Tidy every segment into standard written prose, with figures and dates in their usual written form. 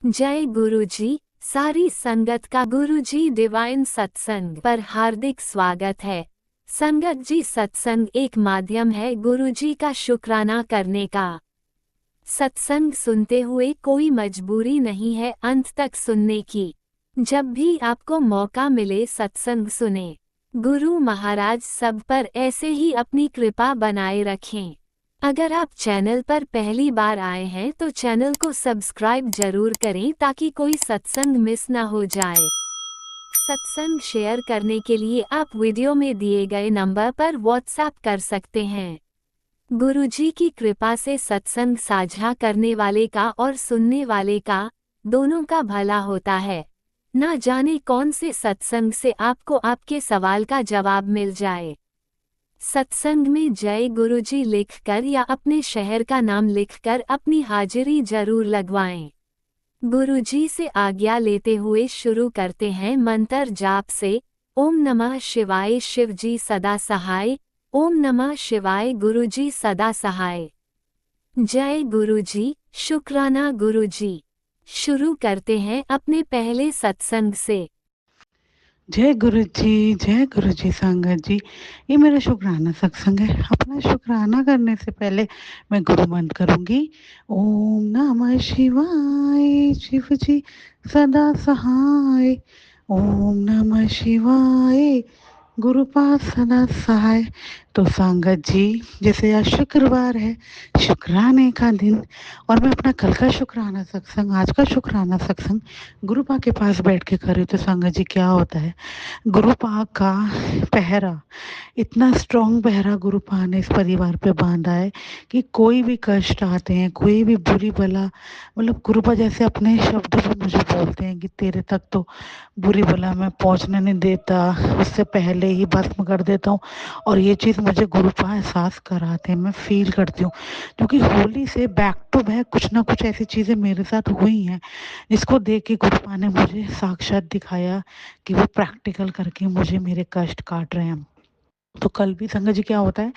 जय गुरुजी। सारी संगत का गुरुजी डिवाइन सत्संग पर हार्दिक स्वागत है। संगत जी, सत्संग एक माध्यम है गुरुजी का शुक्राना करने का। सत्संग सुनते हुए कोई मजबूरी नहीं है अंत तक सुनने की। जब भी आपको मौका मिले सत्संग सुने। गुरु महाराज सब पर ऐसे ही अपनी कृपा बनाए रखें। अगर आप चैनल पर पहली बार आए हैं तो चैनल को सब्सक्राइब जरूर करें ताकि कोई सत्संग मिस ना हो जाए। सत्संग शेयर करने के लिए आप वीडियो में दिए गए नंबर पर व्हाट्सएप कर सकते हैं। गुरुजी की कृपा से सत्संग साझा करने वाले का और सुनने वाले का दोनों का भला होता है। ना जाने कौन से सत्संग से आपको आपके सवाल का जवाब मिल जाए। सत्संग में जय गुरुजी लिखकर या अपने शहर का नाम लिखकर अपनी हाजिरी जरूर लगवाएं। गुरुजी से आज्ञा लेते हुए शुरू करते हैं मंत्र जाप से। ओम नमः शिवाय, शिवजी सदा सहाय। ओम नमः शिवाय, गुरुजी सदा सहाय। जय गुरुजी, शुक्राना गुरुजी। शुरू करते हैं अपने पहले सत्संग से। जय गुरु जी संगत जी। ये मेरा शुक्राना सत्संग है। अपना शुक्राना करने से पहले मैं गुरु मंत्र करूंगी। ओम नमः शिवाय, शिव जी सदा सहाय। ओम नमः शिवाय, गुरु पास सदा सहाय। तो संगत जी, जैसे आज शुक्रवार है, शुक्राने का दिन, और मैं अपना कल का शुक्राना सत्संग, आज का शुक्राना सत्संग गुरु पा के पास बैठ के करी। तो संगत जी, क्या होता है, गुरु पा का पहरा, इतना स्ट्रॉन्ग पहरा गुरु पा ने इस परिवार पे बांधा है कि कोई भी कष्ट आते हैं, कोई भी बुरी बला, मतलब गुरु पा जैसे अपने शब्दों में मुझे बोलते हैं कि तेरे तक तो बुरी बला मैं पहुंचने नहीं देता, उससे पहले ही भस्म कर देता हूँ। और ये चीज़ मुझे गुरु पा एहसास कराते हैं, मैं फील करती हूँ, क्योंकि होली से बैक टू बैक कुछ ना कुछ ऐसी चीज़ें मेरे साथ हुई हैं जिसको देख के गुरु पा ने मुझे साक्षात दिखाया कि वो प्रैक्टिकल करके मुझे मेरे कष्ट काट रहे हैं। तो कल भी संगत जी क्या होता है,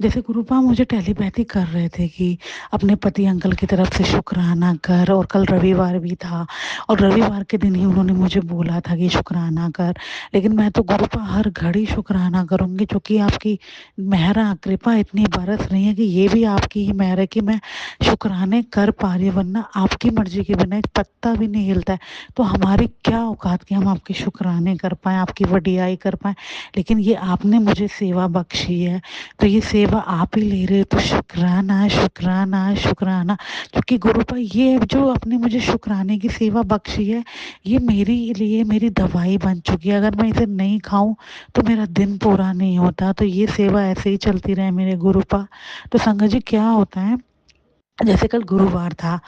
जैसे गुरुपा मुझे टेलीपैथी कर रहे थे कि अपने पति अंकल की तरफ से शुक्राना कर, और कल रविवार भी था और रविवार के दिन ही उन्होंने मुझे बोला था कि शुक्राना कर। लेकिन मैं तो गुरुपा हर घड़ी शुक्राना करूँगी, क्योंकि आपकी मेहरा कृपा इतनी बरस रही है कि ये भी आपकी ही मेहर है कि मैं शुक्राने कर पा रही हूँ, वरना आपकी मर्जी के बिना एक पत्ता भी नहीं हिलता है। तो हमारी क्या औकात कि हम आपके शुक्राने कर पाएँ, आपकी वडियाई कर पाएँ। लेकिन ये आपने मुझे सेवा बख्शी है, तो ये सेवा आप ही ले रहे हो, तो शुक्राना शुक्राना शुक्राना। क्योंकि गुरुपा ये जो आपने मुझे शुक्राने की सेवा बख्शी है, ये मेरे लिए मेरी दवाई बन चुकी है। अगर मैं इसे नहीं खाऊं तो मेरा दिन पूरा नहीं होता। तो ये सेवा ऐसे ही चलती रहे मेरे गुरुपा। तो संगत जी, क्या होता है, जैसे कल गुरुवार था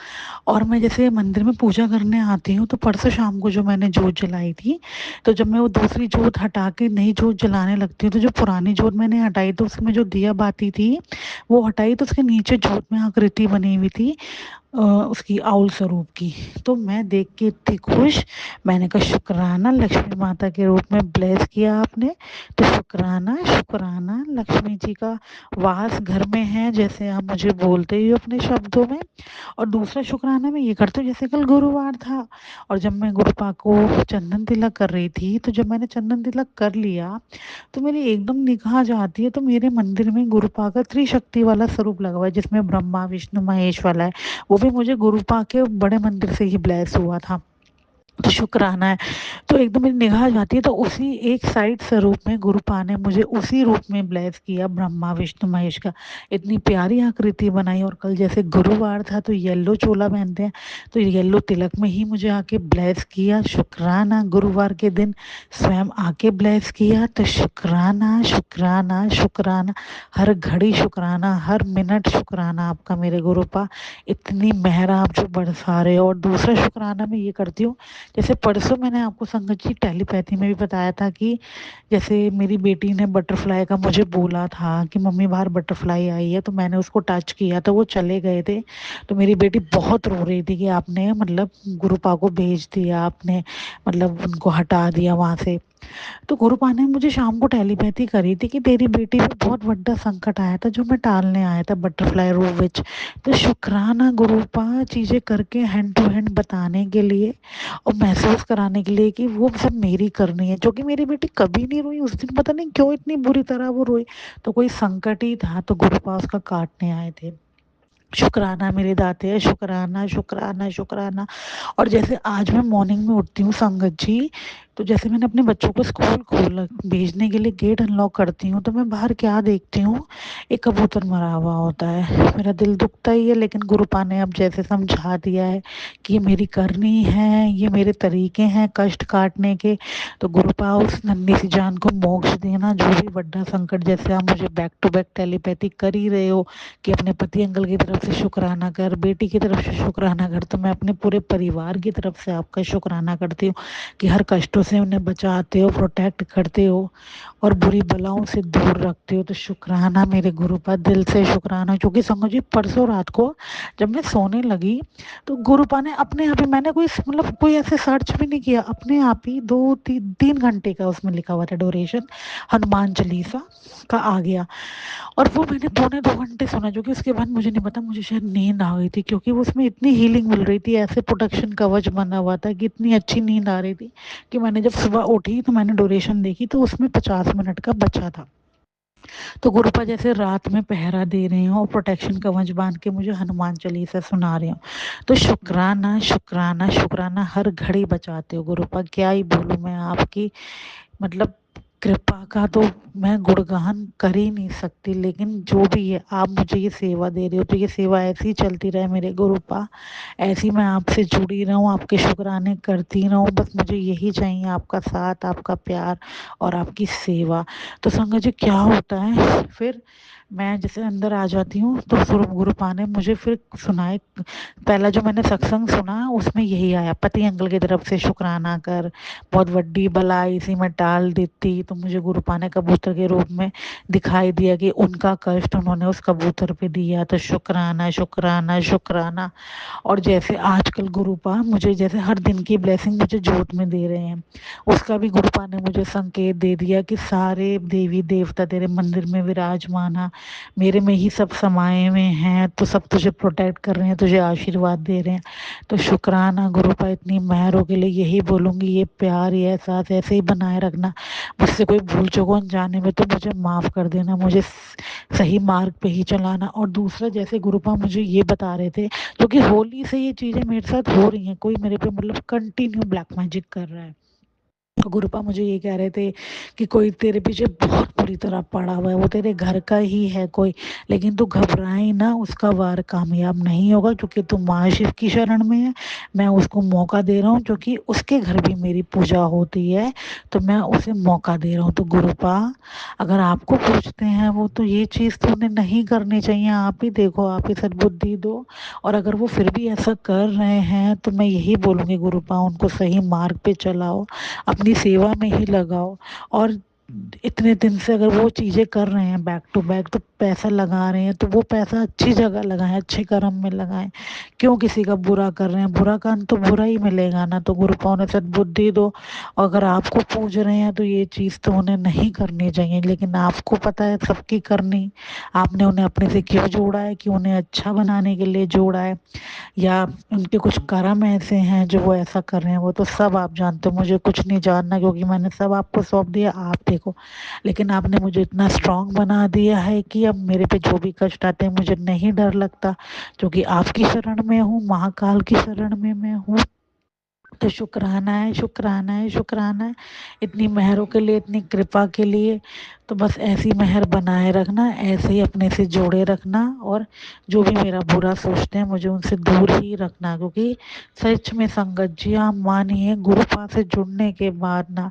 और मैं जैसे मंदिर में पूजा करने आती हूँ, तो परसों शाम को जो मैंने जोत जलाई थी, तो जब मैं वो दूसरी जोत हटा के नई जोत जलाने लगती हूँ, तो जो पुरानी जोत मैंने हटाई तो उसमें जो दिया बाती थी वो हटाई, तो उसके नीचे जोत में आकृति बनी हुई थी उसकी आउल स्वरूप की। तो मैं देख के इतनी खुश, मैंने कहा शुक्राना लक्ष्मी माता के रूप में ब्लेस किया आपने। तो शुक्राना शुक्राना, लक्ष्मी जी का वास घर में है, जैसे आप मुझे बोलते ही हो अपने शब्दों में। और दूसरा शुक्राना मैं ये करती हूँ, जैसे कल गुरुवार था और जब मैं गुरुपा को चंदन तिलक कर रही थी, तो जब मैंने चंदन तिलक कर लिया तो मेरी एकदम निगाह जाती है, तो मेरे मंदिर में गुरुपा का त्रिशक्ति वाला स्वरूप लगा हुआ है, जिसमें ब्रह्मा विष्णु महेश वाला है। वो भी मुझे गुरुपा के बड़े मंदिर से ही ब्लेस हुआ था। तो शुक्राना है। तो एकदम मेरी निगाह जाती है, तो उसी एक साइड स्वरूप में गुरुपा ने मुझे उसी रूप में ब्लेस किया, ब्रह्मा विष्णु महेश का। इतनी प्यारी आकृति बनाई। और कल जैसे गुरुवार था तो येलो चोला पहनते हैं, तो येलो तिलक में ही मुझे आके ब्लेस किया। शुक्राना, गुरुवार के दिन स्वयं आके ब्लेस किया। तो शुक्राना शुक्राना शुक्राना, हर घड़ी शुक्राना, हर मिनट शुक्राना आपका मेरे गुरुपा। इतनी मेहर आप जो बरसा रहे हो। और दूसरा शुक्राना मैं ये करती हूँ, जैसे परसों मैंने आपको संगत जी टेलीपैथी में भी बताया था कि जैसे मेरी बेटी ने बटरफ्लाई का मुझे बोला था कि मम्मी बाहर बटरफ्लाई आई है, तो मैंने उसको टच किया तो वो चले गए थे। तो मेरी बेटी बहुत रो रही थी कि आपने मतलब गुरुपा को भेज दिया, आपने मतलब उनको हटा दिया वहाँ से। तो गुरुपा ने मुझे शाम को टेलीपैथी करी थी कि तेरी बेटी पे बहुत बड़ा संकट आया था जो मैं टालने आया था बटरफ्लाई रूप विच। तो शुक्राना गुरुपा चीज़ें करके हैंड टू हैंड बताने के लिए और महसूस कराने के लिए कि वो सब मेरी करनी है, जो कि मेरी बेटी कभी नहीं रोई उस दिन, पता नहीं क्यों इतनी बुरी तरह वो रोई। तो कोई संकट ही था तो गुरुपा उसका काटने आए थे। शुक्राना मेरे दाते, शुक्राना शुक्राना शुक्राना। और जैसे आज मैं मॉर्निंग में उठती हूँ संगत जी, तो जैसे मैंने अपने बच्चों को स्कूल खोल भेजने के लिए गेट अनलॉक करती हूँ तो मैं बाहर क्या देखती हूँ, एक कबूतर मरा हुआ होता है। मेरा दिल दुखता ही है, लेकिन गुरुपा ने अब जैसे समझा दिया है कि ये मेरी करनी है, ये मेरे तरीके हैं कष्ट काटने के। तो गुरुपा उस नन्ही सी जान को मोक्ष देना, जो भी बड़ा संकट, जैसे आप मुझे बैक टू बैक टेलीपैथी कर ही रहे हो कि अपने पति अंकल की तरफ से शुक्राना कर, बेटी की तरफ से शुक्राना कर, तो मैं अपने पूरे परिवार की तरफ से आपका शुक्राना करती हूँ कि हर कष्टों से उन्हें बचाते हो, प्रोटेक्ट करते हो और बुरी बलाओं से दूर रखते हो। तो शुक्राना मेरे गुरु पर, दिल से शुक्राना। क्योंकि समझो जी परसों रात को जब मैं सोने लगी तो गुरुपा ने अपने आप ही, मैंने कोई मतलब कोई ऐसे सर्च भी नहीं किया, अपने आप ही 2 3 घंटे का उसमें लिखा हुआ था ड्यूरेशन, हनुमान चालीसा का आ गया। और वो मैंने 2 घंटे सुना, जो कि उसके बाद मुझे नहीं पता, मुझे शायद नींद आ गई थी, क्योंकि वो उसमें इतनी हीलिंग मिल रही थी, ऐसे प्रोटेक्शन कवच बना हुआ था कि इतनी अच्छी नींद आ रही थी कि मैंने जब सुबह उठी तो मैंने ड्यूरेशन देखी तो उसमें 50 मिनट का बचा था। तो गुरुपा जैसे रात में पहरा दे रहे हो और प्रोटेक्शन कवच बांध के मुझे हनुमान चालीसा सुना रहे हो। तो शुक्राना शुक्राना शुक्राना, हर घड़ी बचाते हो गुरुपा, क्या ही बोलूँ मैं आपकी, मतलब कृपा का तो मैं गुणगान कर ही नहीं सकती। लेकिन जो भी है आप मुझे ये सेवा दे रहे हो तो ये सेवा ऐसी ही चलती रहे मेरे गुरुपा, ऐसी मैं आपसे जुड़ी रहूं, आपके शुक्राने करती रहूं, बस मुझे यही चाहिए, आपका साथ, आपका प्यार और आपकी सेवा। तो संगत जी क्या होता है फिर, मैं जैसे अंदर आ जाती हूँ तो गुरुपा ने मुझे फिर सुनाए, पहला जो मैंने सत्संग सुना उसमें यही आया, पति अंकल की तरफ से शुक्राना कर, बहुत बड़ी बला इसी में टाल देती। तो मुझे गुरुपा ने कबूतर के रूप में दिखाई दिया कि उनका कष्ट उन्होंने उस कबूतर पे दिया। तो शुक्राना शुक्राना शुक्राना। और जैसे आजकल गुरुपा मुझे जैसे हर दिन की ब्लेसिंग मुझे जोत में दे रहे हैं, उसका भी गुरुपा ने मुझे संकेत दे दिया कि सारे देवी देवता तेरे मंदिर में विराजमाना, मेरे में ही सब समाये हुए हैं, तो सब तुझे प्रोटेक्ट कर रहे हैं, तुझे आशीर्वाद दे रहे हैं। तो शुक्राना गुरुपा, इतनी मेहरों के लिए यही बोलूँगी, ये प्यार ये एहसास ऐसे ही बनाए रखना। मुझसे कोई भूल चूक अनजाने में तो मुझे माफ़ कर देना, मुझे सही मार्ग पे ही चलाना। और दूसरा जैसे गुरुपा मुझे ये बता रहे थे, क्योंकि होली से ये चीज़ें मेरे साथ हो रही हैं, कोई मेरे पे मतलब कंटिन्यू ब्लैक मैजिक कर रहा है। तो गुरुपा मुझे ये कह रहे थे कि कोई तेरे पीछे बहुत बुरी तरह पड़ा हुआ है, वो तेरे घर का ही है कोई, लेकिन तू घबराए ना, उसका वार कामयाब नहीं होगा क्योंकि तू माँ शिव की शरण में है। मैं उसको मौका दे रहा हूँ क्योंकि उसके घर भी मेरी पूजा होती है, तो मैं उसे मौका दे रहा हूँ। तो गुरुपा अगर आपको पूछते हैं वो, तो ये चीज़ तो उन्हें नहीं करनी चाहिए, आप ही देखो, आप ही सद्बुद्धि दो। और अगर वो फिर भी ऐसा कर रहे हैं तो मैं यही बोलूँगी गुरुपा, उनको सही मार्ग पे चलाओ, अपनी सेवा में ही लगाओ। और इतने दिन से अगर वो चीज़ें कर रहे हैं बैक टू बैक, तो पैसा लगा रहे हैं तो वो पैसा अच्छी जगह लगाएं, अच्छे कर्म में लगाएं। क्यों किसी का बुरा कर रहे हैं, बुरा काम तो बुरा ही मिलेगा ना। तो गुरुपा उन्हें सद्बुद्धि दो। और अगर आपको पूज रहे हैं तो ये चीज़ तो उन्हें नहीं करनी चाहिए, लेकिन आपको पता है सबकी करनी, आपने उन्हें अपने से क्यों जोड़ा है, कि उन्हें अच्छा बनाने के लिए जोड़ा है, या उनके कुछ कर्म ऐसे हैं जो वो ऐसा कर रहे हैं, वो तो सब आप जानते हो, मुझे कुछ नहीं जानना क्योंकि मैंने सब आपको सौंप दिया, आप देखो। लेकिन आपने मुझे इतना स्ट्रांग बना दिया है कि अब मेरे पे जो भी कष्ट आते हैं मुझे नहीं डर लगता, क्योंकि आपकी शरण में हूँ, महाकाल की शरण में मैं हूँ। तो शुक्राना है शुक्राना है शुक्राना है, इतनी मेहरों के लिए, इतनी कृपा के लिए। तो बस ऐसी मेहर बनाए रखना, ऐसे ही अपने से जोड़े रखना, और जो भी मेरा बुरा सोचते हैं मुझे उनसे दूर ही रखना। क्योंकि सच में संगत जी आप मानिए, गुरुपा से जुड़ने के बाद ना,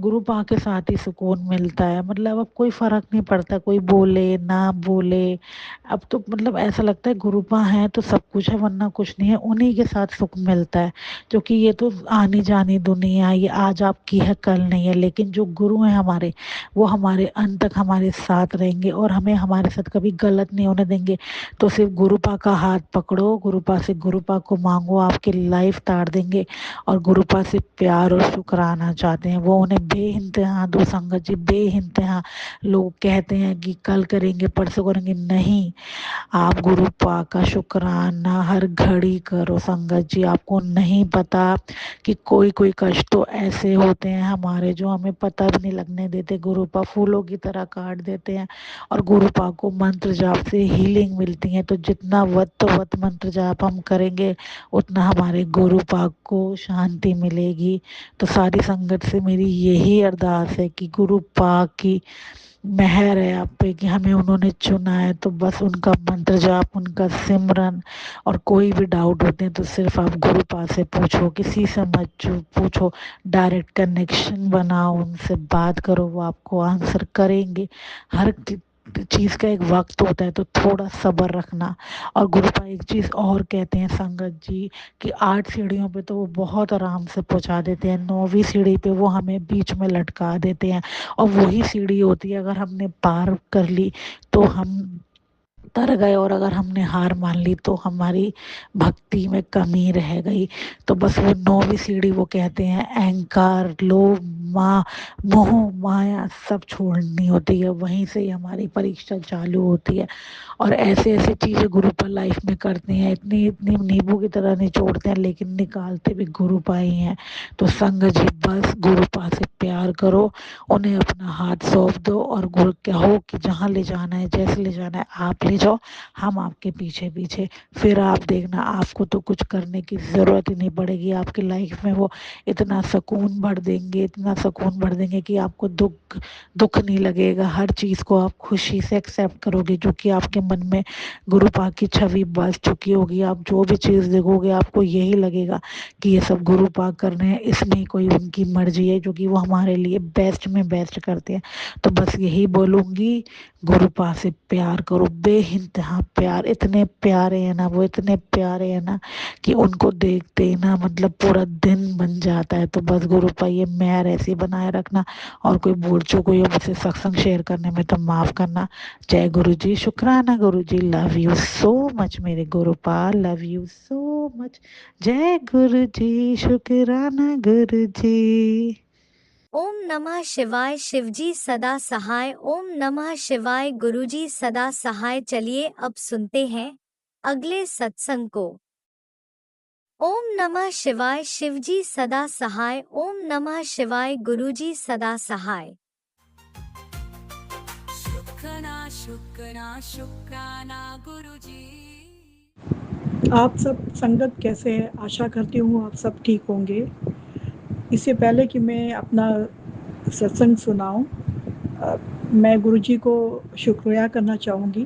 गुरुपा के साथ ही सुकून मिलता है। मतलब अब कोई फ़र्क नहीं पड़ता कोई बोले ना बोले, अब तो मतलब ऐसा लगता है गुरुपा है तो सब कुछ है, वरना कुछ नहीं है, उन्हीं के साथ सुख मिलता है। क्योंकि ये तो तो आनी जानी दुनिया, ये आज आपकी है कल नहीं है, लेकिन जो गुरु हैं हमारे, वो हमारे अंत तक हमारे साथ रहेंगे और हमें हमारे साथ कभी गलत नहीं होने देंगे। तो सिर्फ गुरुपा का हाथ पकड़ो, गुरुपा से गुरुपा को मांगो, आपकी लाइफ तार देंगे। और गुरुपा से प्यार और शुक्राना चाहते हैं, वो उन्हें बेइंतहा दो संगत जी, बेइंतहा। लोग कहते हैं कि कल करेंगे परसों करेंगे, नहीं, आप गुरु पा का शुक्राना हर घड़ी करो संगत जी। आपको नहीं पता कि कोई कोई कष्ट तो ऐसे होते हैं हमारे जो हमें पता भी नहीं लगने देते, गुरु पा फूलों की तरह काट देते हैं। और गुरु पा को मंत्र जाप से हीलिंग मिलती है, तो जितना वत मंत्र जाप हम करेंगे उतना हमारे गुरु पा को शांति मिलेगी। तो सारी संगत से मेरी यही अरदास है कि गुरु पा की मेहर है आप पे कि हमें उन्होंने चुना है, तो बस उनका मंत्र जाप, उनका सिमरन। और कोई भी डाउट होते हैं तो सिर्फ आप गुरु पास से पूछो, किसी से मत पूछो, डायरेक्ट कनेक्शन बनाओ, उनसे बात करो, वो आपको आंसर करेंगे। हर चीज़ का एक वक्त होता है, तो थोड़ा सब्र रखना। और गुरुपा एक चीज़ और कहते हैं संगत जी कि 8 सीढ़ियों पे तो वो बहुत आराम से पहुंचा देते हैं, 9वीं सीढ़ी पे वो हमें बीच में लटका देते हैं। और वही सीढ़ी होती है, अगर हमने पार कर ली तो हम तर गए, और अगर हमने हार मान ली तो हमारी भक्ति में कमी रह गई। तो बस वो 9वीं सीढ़ी, वो कहते हैं अहंकार, लोभ, माँ, मोह, माया सब छोड़नी होती है, वहीं से ही हमारी परीक्षा चालू होती है। और ऐसे ऐसे चीज़ें गुरुपा लाइफ में करते हैं, इतनी इतनी नींबू की तरह निचोड़ते हैं, लेकिन निकालते भी गुरुपा ही हैं। तो संग जी बस गुरुपा से प्यार करो, उन्हें अपना हाथ सौंप दो और गुरु कहो कि जहाँ ले जाना है, जैसे ले जाना है आप ले जाओ, हम आपके पीछे पीछे। फिर आप देखना, आपको तो कुछ करने की ज़रूरत ही नहीं पड़ेगी, आपकी लाइफ में वो इतना सुकून भर देंगे, इतना सुकून भर देंगे कि आपको दुख दुख नहीं लगेगा। हर चीज़ को आप खुशी से एक्सेप्ट करोगे, जो कि आपके मन में गुरु पा की छवि बस चुकी होगी। आप जो भी चीज़ देखोगे आपको यही लगेगा कि ये सब गुरु पा कर रहे हैं, इसमें कोई उनकी मर्जी है, जो कि वो हमारे लिए बेस्ट में बेस्ट करते हैं। तो बस यही बोलूँगी, गुरु पा से प्यार करो, बेइंतहा प्यार। इतने प्यारे हैं ना वो, इतने प्यारे हैं ना कि उनको देखते ही ना मतलब पूरा दिन बन जाता है। तो बस गुरु पा ये मेहर ऐसी बनाए रखना। और कोई भूल चूक हुई हो मुझसे सत्संग शेयर करने में तो माफ़ करना। जय गुरु जी, शुक्राना गुरु जी, लव यू सो मच मेरे Gurupal, love you so much. जय गुरु जी, शुक्राना गुरु जी। ओम नमः शिवाय, शिवजी सदा सहाय। ओम नमः शिवाय, गुरुजी सदा सहाय। चलिए अब सुनते हैं अगले सत्संग को। ओम नमः शिवाय, शिवजी सदा सहाय। ओम नमः शिवाय, गुरुजी सदा सहाय। शुक्राना शुक्राना शुक्राना गुरुजी। आप सब संगत कैसे हैं? आशा करती हूँ आप सब ठीक होंगे। इससे पहले कि मैं अपना सत्संग सुनाऊं, मैं गुरुजी को शुक्रिया करना चाहूँगी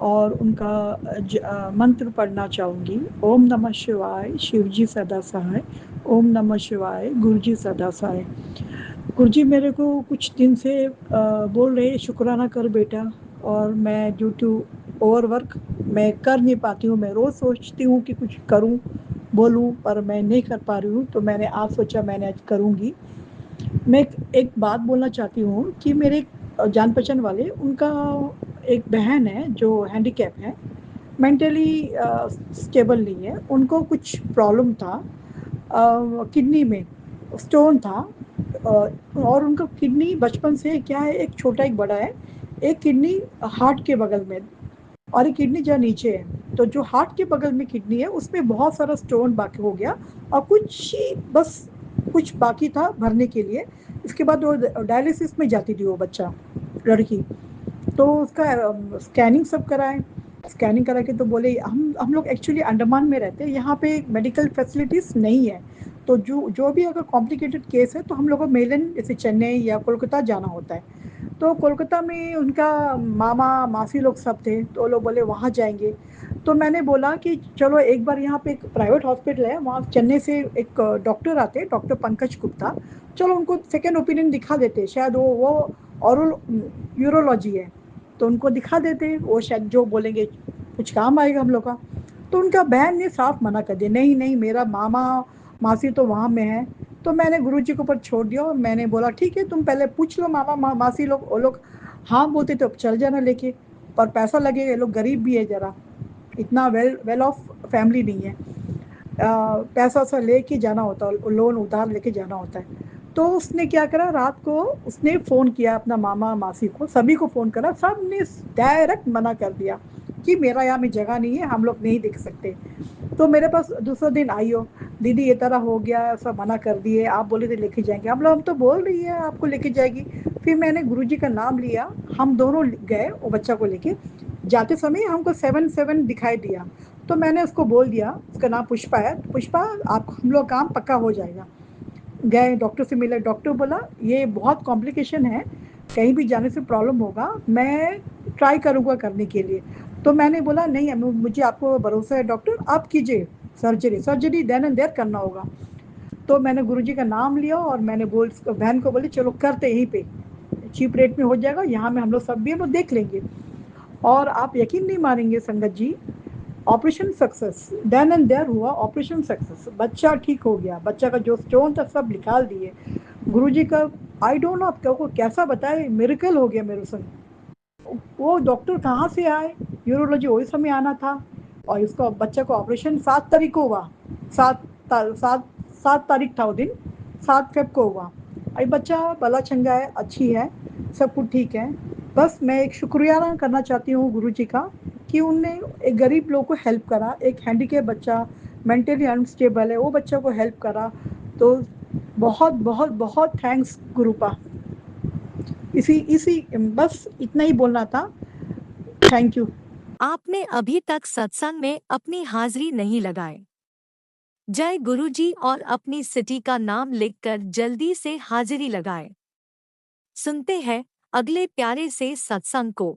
और उनका मंत्र पढ़ना चाहूँगी। ओम नमः शिवाय, शिवजी सदा सहाय। ओम नमः शिवाय, गुरुजी सदा सहाय। गुरुजी मेरे को कुछ दिन से बोल रहे शुक्राना कर बेटा, और मैं ड्यू टू ओवरवर्क मैं कर नहीं पाती हूँ। मैं रोज़ सोचती हूँ कि कुछ करूँ, बोलूँ, पर मैं नहीं कर पा रही हूँ। तो मैंने आज सोचा मैंने आज करूँगी। मैं एक बात बोलना चाहती हूँ कि मेरे जान पहचान वाले, उनका एक बहन है जो हैंडीकैप है, मेंटली स्टेबल नहीं है। उनको कुछ प्रॉब्लम था, किडनी में स्टोन था, और उनका किडनी बचपन से क्या है, एक छोटा एक बड़ा है। एक किडनी हार्ट के बगल में और एक किडनी जो नीचे है। तो जो हार्ट के बगल में किडनी है उसमें बहुत सारा स्टोन बाकी हो गया, और कुछ ही बस कुछ बाकी था भरने के लिए। इसके बाद वो डायलिसिस में जाती थी वो बच्चा, लड़की। तो उसका स्कैनिंग सब कराए। स्कैनिंग करा के तो बोले हम लोग एक्चुअली अंडमान में रहते हैं, यहाँ पे मेडिकल फैसिलिटीज़ नहीं है। तो जो भी अगर कॉम्प्लिकेटेड केस है तो हम लोग को मेलन जैसे चेन्नई या कोलकाता जाना होता है। तो कोलकाता में उनका मामा मासी लोग सब थे, तो लोग बोले वहाँ जाएंगे। तो मैंने बोला कि चलो एक बार यहाँ पे एक प्राइवेट हॉस्पिटल है, वहाँ चेन्नई से एक डॉक्टर आते हैं, डॉक्टर पंकज गुप्ता। चलो उनको सेकेंड ओपिनियन दिखा देते, शायद वो ऑरल यूरोलॉजी है, तो उनको दिखा देते, वो शायद जो बोलेंगे कुछ काम आएगा हम लोग का। तो उनका बहन ने साफ मना कर दिया, नहीं नहीं, मेरा मामा मासी तो वहाँ में है। तो मैंने गुरुजी के ऊपर छोड़ दिया और मैंने बोला ठीक है तुम पहले पूछ लो मामा मासी लोग, वो लोग हाँ बोलते तो चल जाना लेके, पर पैसा लगेगा, ये लोग गरीब भी है ज़रा, इतना वेल ऑफ फैमिली नहीं है। पैसा वैसा लेके जाना होता है, लोन उधार लेके जाना होता है। तो उसने क्या करा, रात को उसने फ़ोन किया अपना मामा मासी को, सभी को फ़ोन करा, सब ने डायरेक्ट मना कर दिया कि मेरा यहाँ में जगह नहीं है, हम लोग नहीं देख सकते। तो मेरे पास दूसरा दिन आई हो, दीदी ये तरह हो गया, सब मना कर दिए, आप बोले थे लेके जाएंगे, हम तो बोल रही है आपको लेके जाएगी। फिर मैंने गुरुजी का नाम लिया, हम दोनों गए वो बच्चा को लेके। जाते समय हमको 7-7 दिखाई दिया, तो मैंने उसको बोल दिया, उसका नाम पुष्पा है, पुष्पा आप हम लोग काम पक्का हो जाएगा। गए डॉक्टर से मिले, डॉक्टर बोला ये बहुत कॉम्प्लिकेशन है, कहीं भी जाने से प्रॉब्लम होगा, मैं ट्राई करूँगा करने के लिए। तो मैंने बोला नहीं मुझे आपको भरोसा है डॉक्टर, आप कीजिए surgery, surgery then and there करना होगा। तो मैंने गुरुजी का नाम लिया और मैंने बहन को बोली चलो करते यहीं पे, चीप रेट में हो जाएगा, यहाँ में हम लोग सब भी हम लोग देख लेंगे। और आप यकीन नहीं मानेंगे संगत जी, operation success, then and there हुआ, ऑपरेशन सक्सेस, बच्चा ठीक हो गया, बच्चा का जो स्टोन था सब निकाल दिए गुरुजी का। आई डोंट नो आपको कैसा बताए, मिरेकल हो गया मेरे संग। वो डॉक्टर कहाँ से आए, यूरोलॉजी वही समय आना था, और इसका बच्चा को ऑपरेशन 7 तारीख को हुआ, सात सात 7 तारीख था वो दिन, 7 फेब को हुआ। अभी बच्चा भला चंगा है, अच्छी है, सब कुछ ठीक है। बस मैं एक शुक्रिया करना चाहती हूँ गुरुजी का कि उनने एक गरीब लोग को हेल्प करा, एक हैंडीकेप बच्चा मेंटली अनस्टेबल है वो बच्चा को हेल्प करा। तो बहुत बहुत बहुत थैंक्स गुरुपा। इसी इसी बस इतना ही बोलना था। Thank you. आपने अभी तक सत्संग में अपनी हाजिरी नहीं लगाए। जय गुरुजी और अपनी सिटी का नाम लिखकर जल्दी से हाजिरी लगाए। सुनते हैं अगले प्यारे से सत्संग को।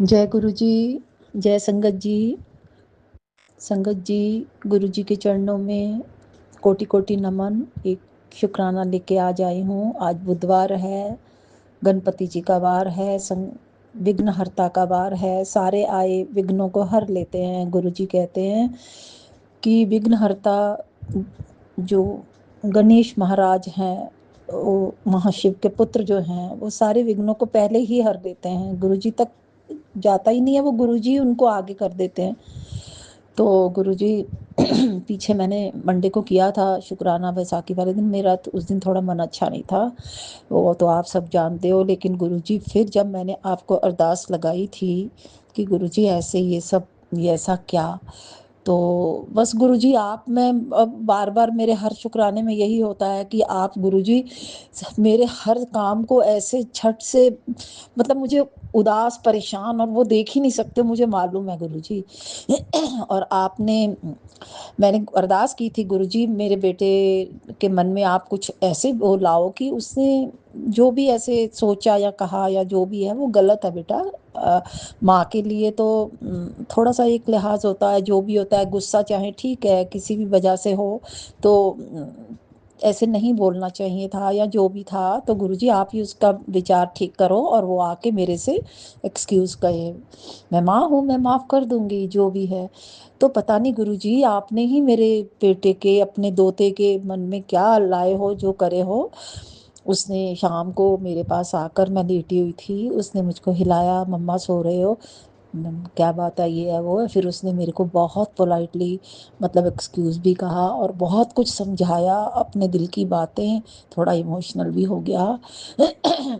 जय गुरु जी, जय संगत जी। संगत जी, गुरु जी के चरणों में कोटि कोटि नमन। एक शुक्राना लेके आज आई हूँ। आज बुधवार है, गणपति जी का वार है, विघ्नहर्ता का वार है। सारे आए विघ्नों को हर लेते हैं। गुरु जी कहते हैं कि विघ्नहर्ता जो गणेश महाराज हैं, वो महाशिव के पुत्र जो हैं, वो सारे विघ्नों को पहले ही हर देते हैं। गुरु जी तक जाता ही नहीं है, वो गुरुजी उनको आगे कर देते हैं। तो गुरुजी पीछे मैंने मंडे को किया था शुक्राना, बैसाखी वाले दिन। मेरा तो उस दिन थोड़ा मन अच्छा नहीं था, वो तो आप सब जानते हो। लेकिन गुरुजी फिर जब मैंने आपको अरदास लगाई थी कि गुरुजी ऐसे ये सब, ये ऐसा क्या, तो बस गुरुजी आप, मैं अब बार बार मेरे हर शुक्राने में यही होता है कि आप गुरुजी मेरे हर काम को ऐसे झट से, मतलब मुझे उदास परेशान और वो देख ही नहीं सकते, मुझे मालूम है गुरुजी। और आपने, मैंने अरदास की थी गुरुजी मेरे बेटे के मन में आप कुछ ऐसे वो लाओ कि उसने जो भी ऐसे सोचा या कहा या जो भी है वो गलत है बेटा। माँ के लिए तो थोड़ा सा एक लिहाज होता है, जो भी होता है, गुस्सा चाहे ठीक है किसी भी वजह से हो, तो ऐसे नहीं बोलना चाहिए था या जो भी था। तो गुरुजी आप ही उसका विचार ठीक करो। और वो आके मेरे से एक्सक्यूज कहे, मैं माँ हूँ, मैं माफ़ कर दूंगी जो भी है। तो पता नहीं गुरुजी आपने ही मेरे बेटे के, अपने दोते के मन में क्या लाए हो, जो करे हो। उसने शाम को मेरे पास आकर, मैं लेटी हुई थी, उसने मुझको हिलाया, मम्मा सो रहे हो, क्या बात है, ये है वो है। फिर उसने मेरे को बहुत पोलाइटली मतलब एक्सक्यूज़ भी कहा और बहुत कुछ समझाया, अपने दिल की बातें। थोड़ा इमोशनल भी हो गया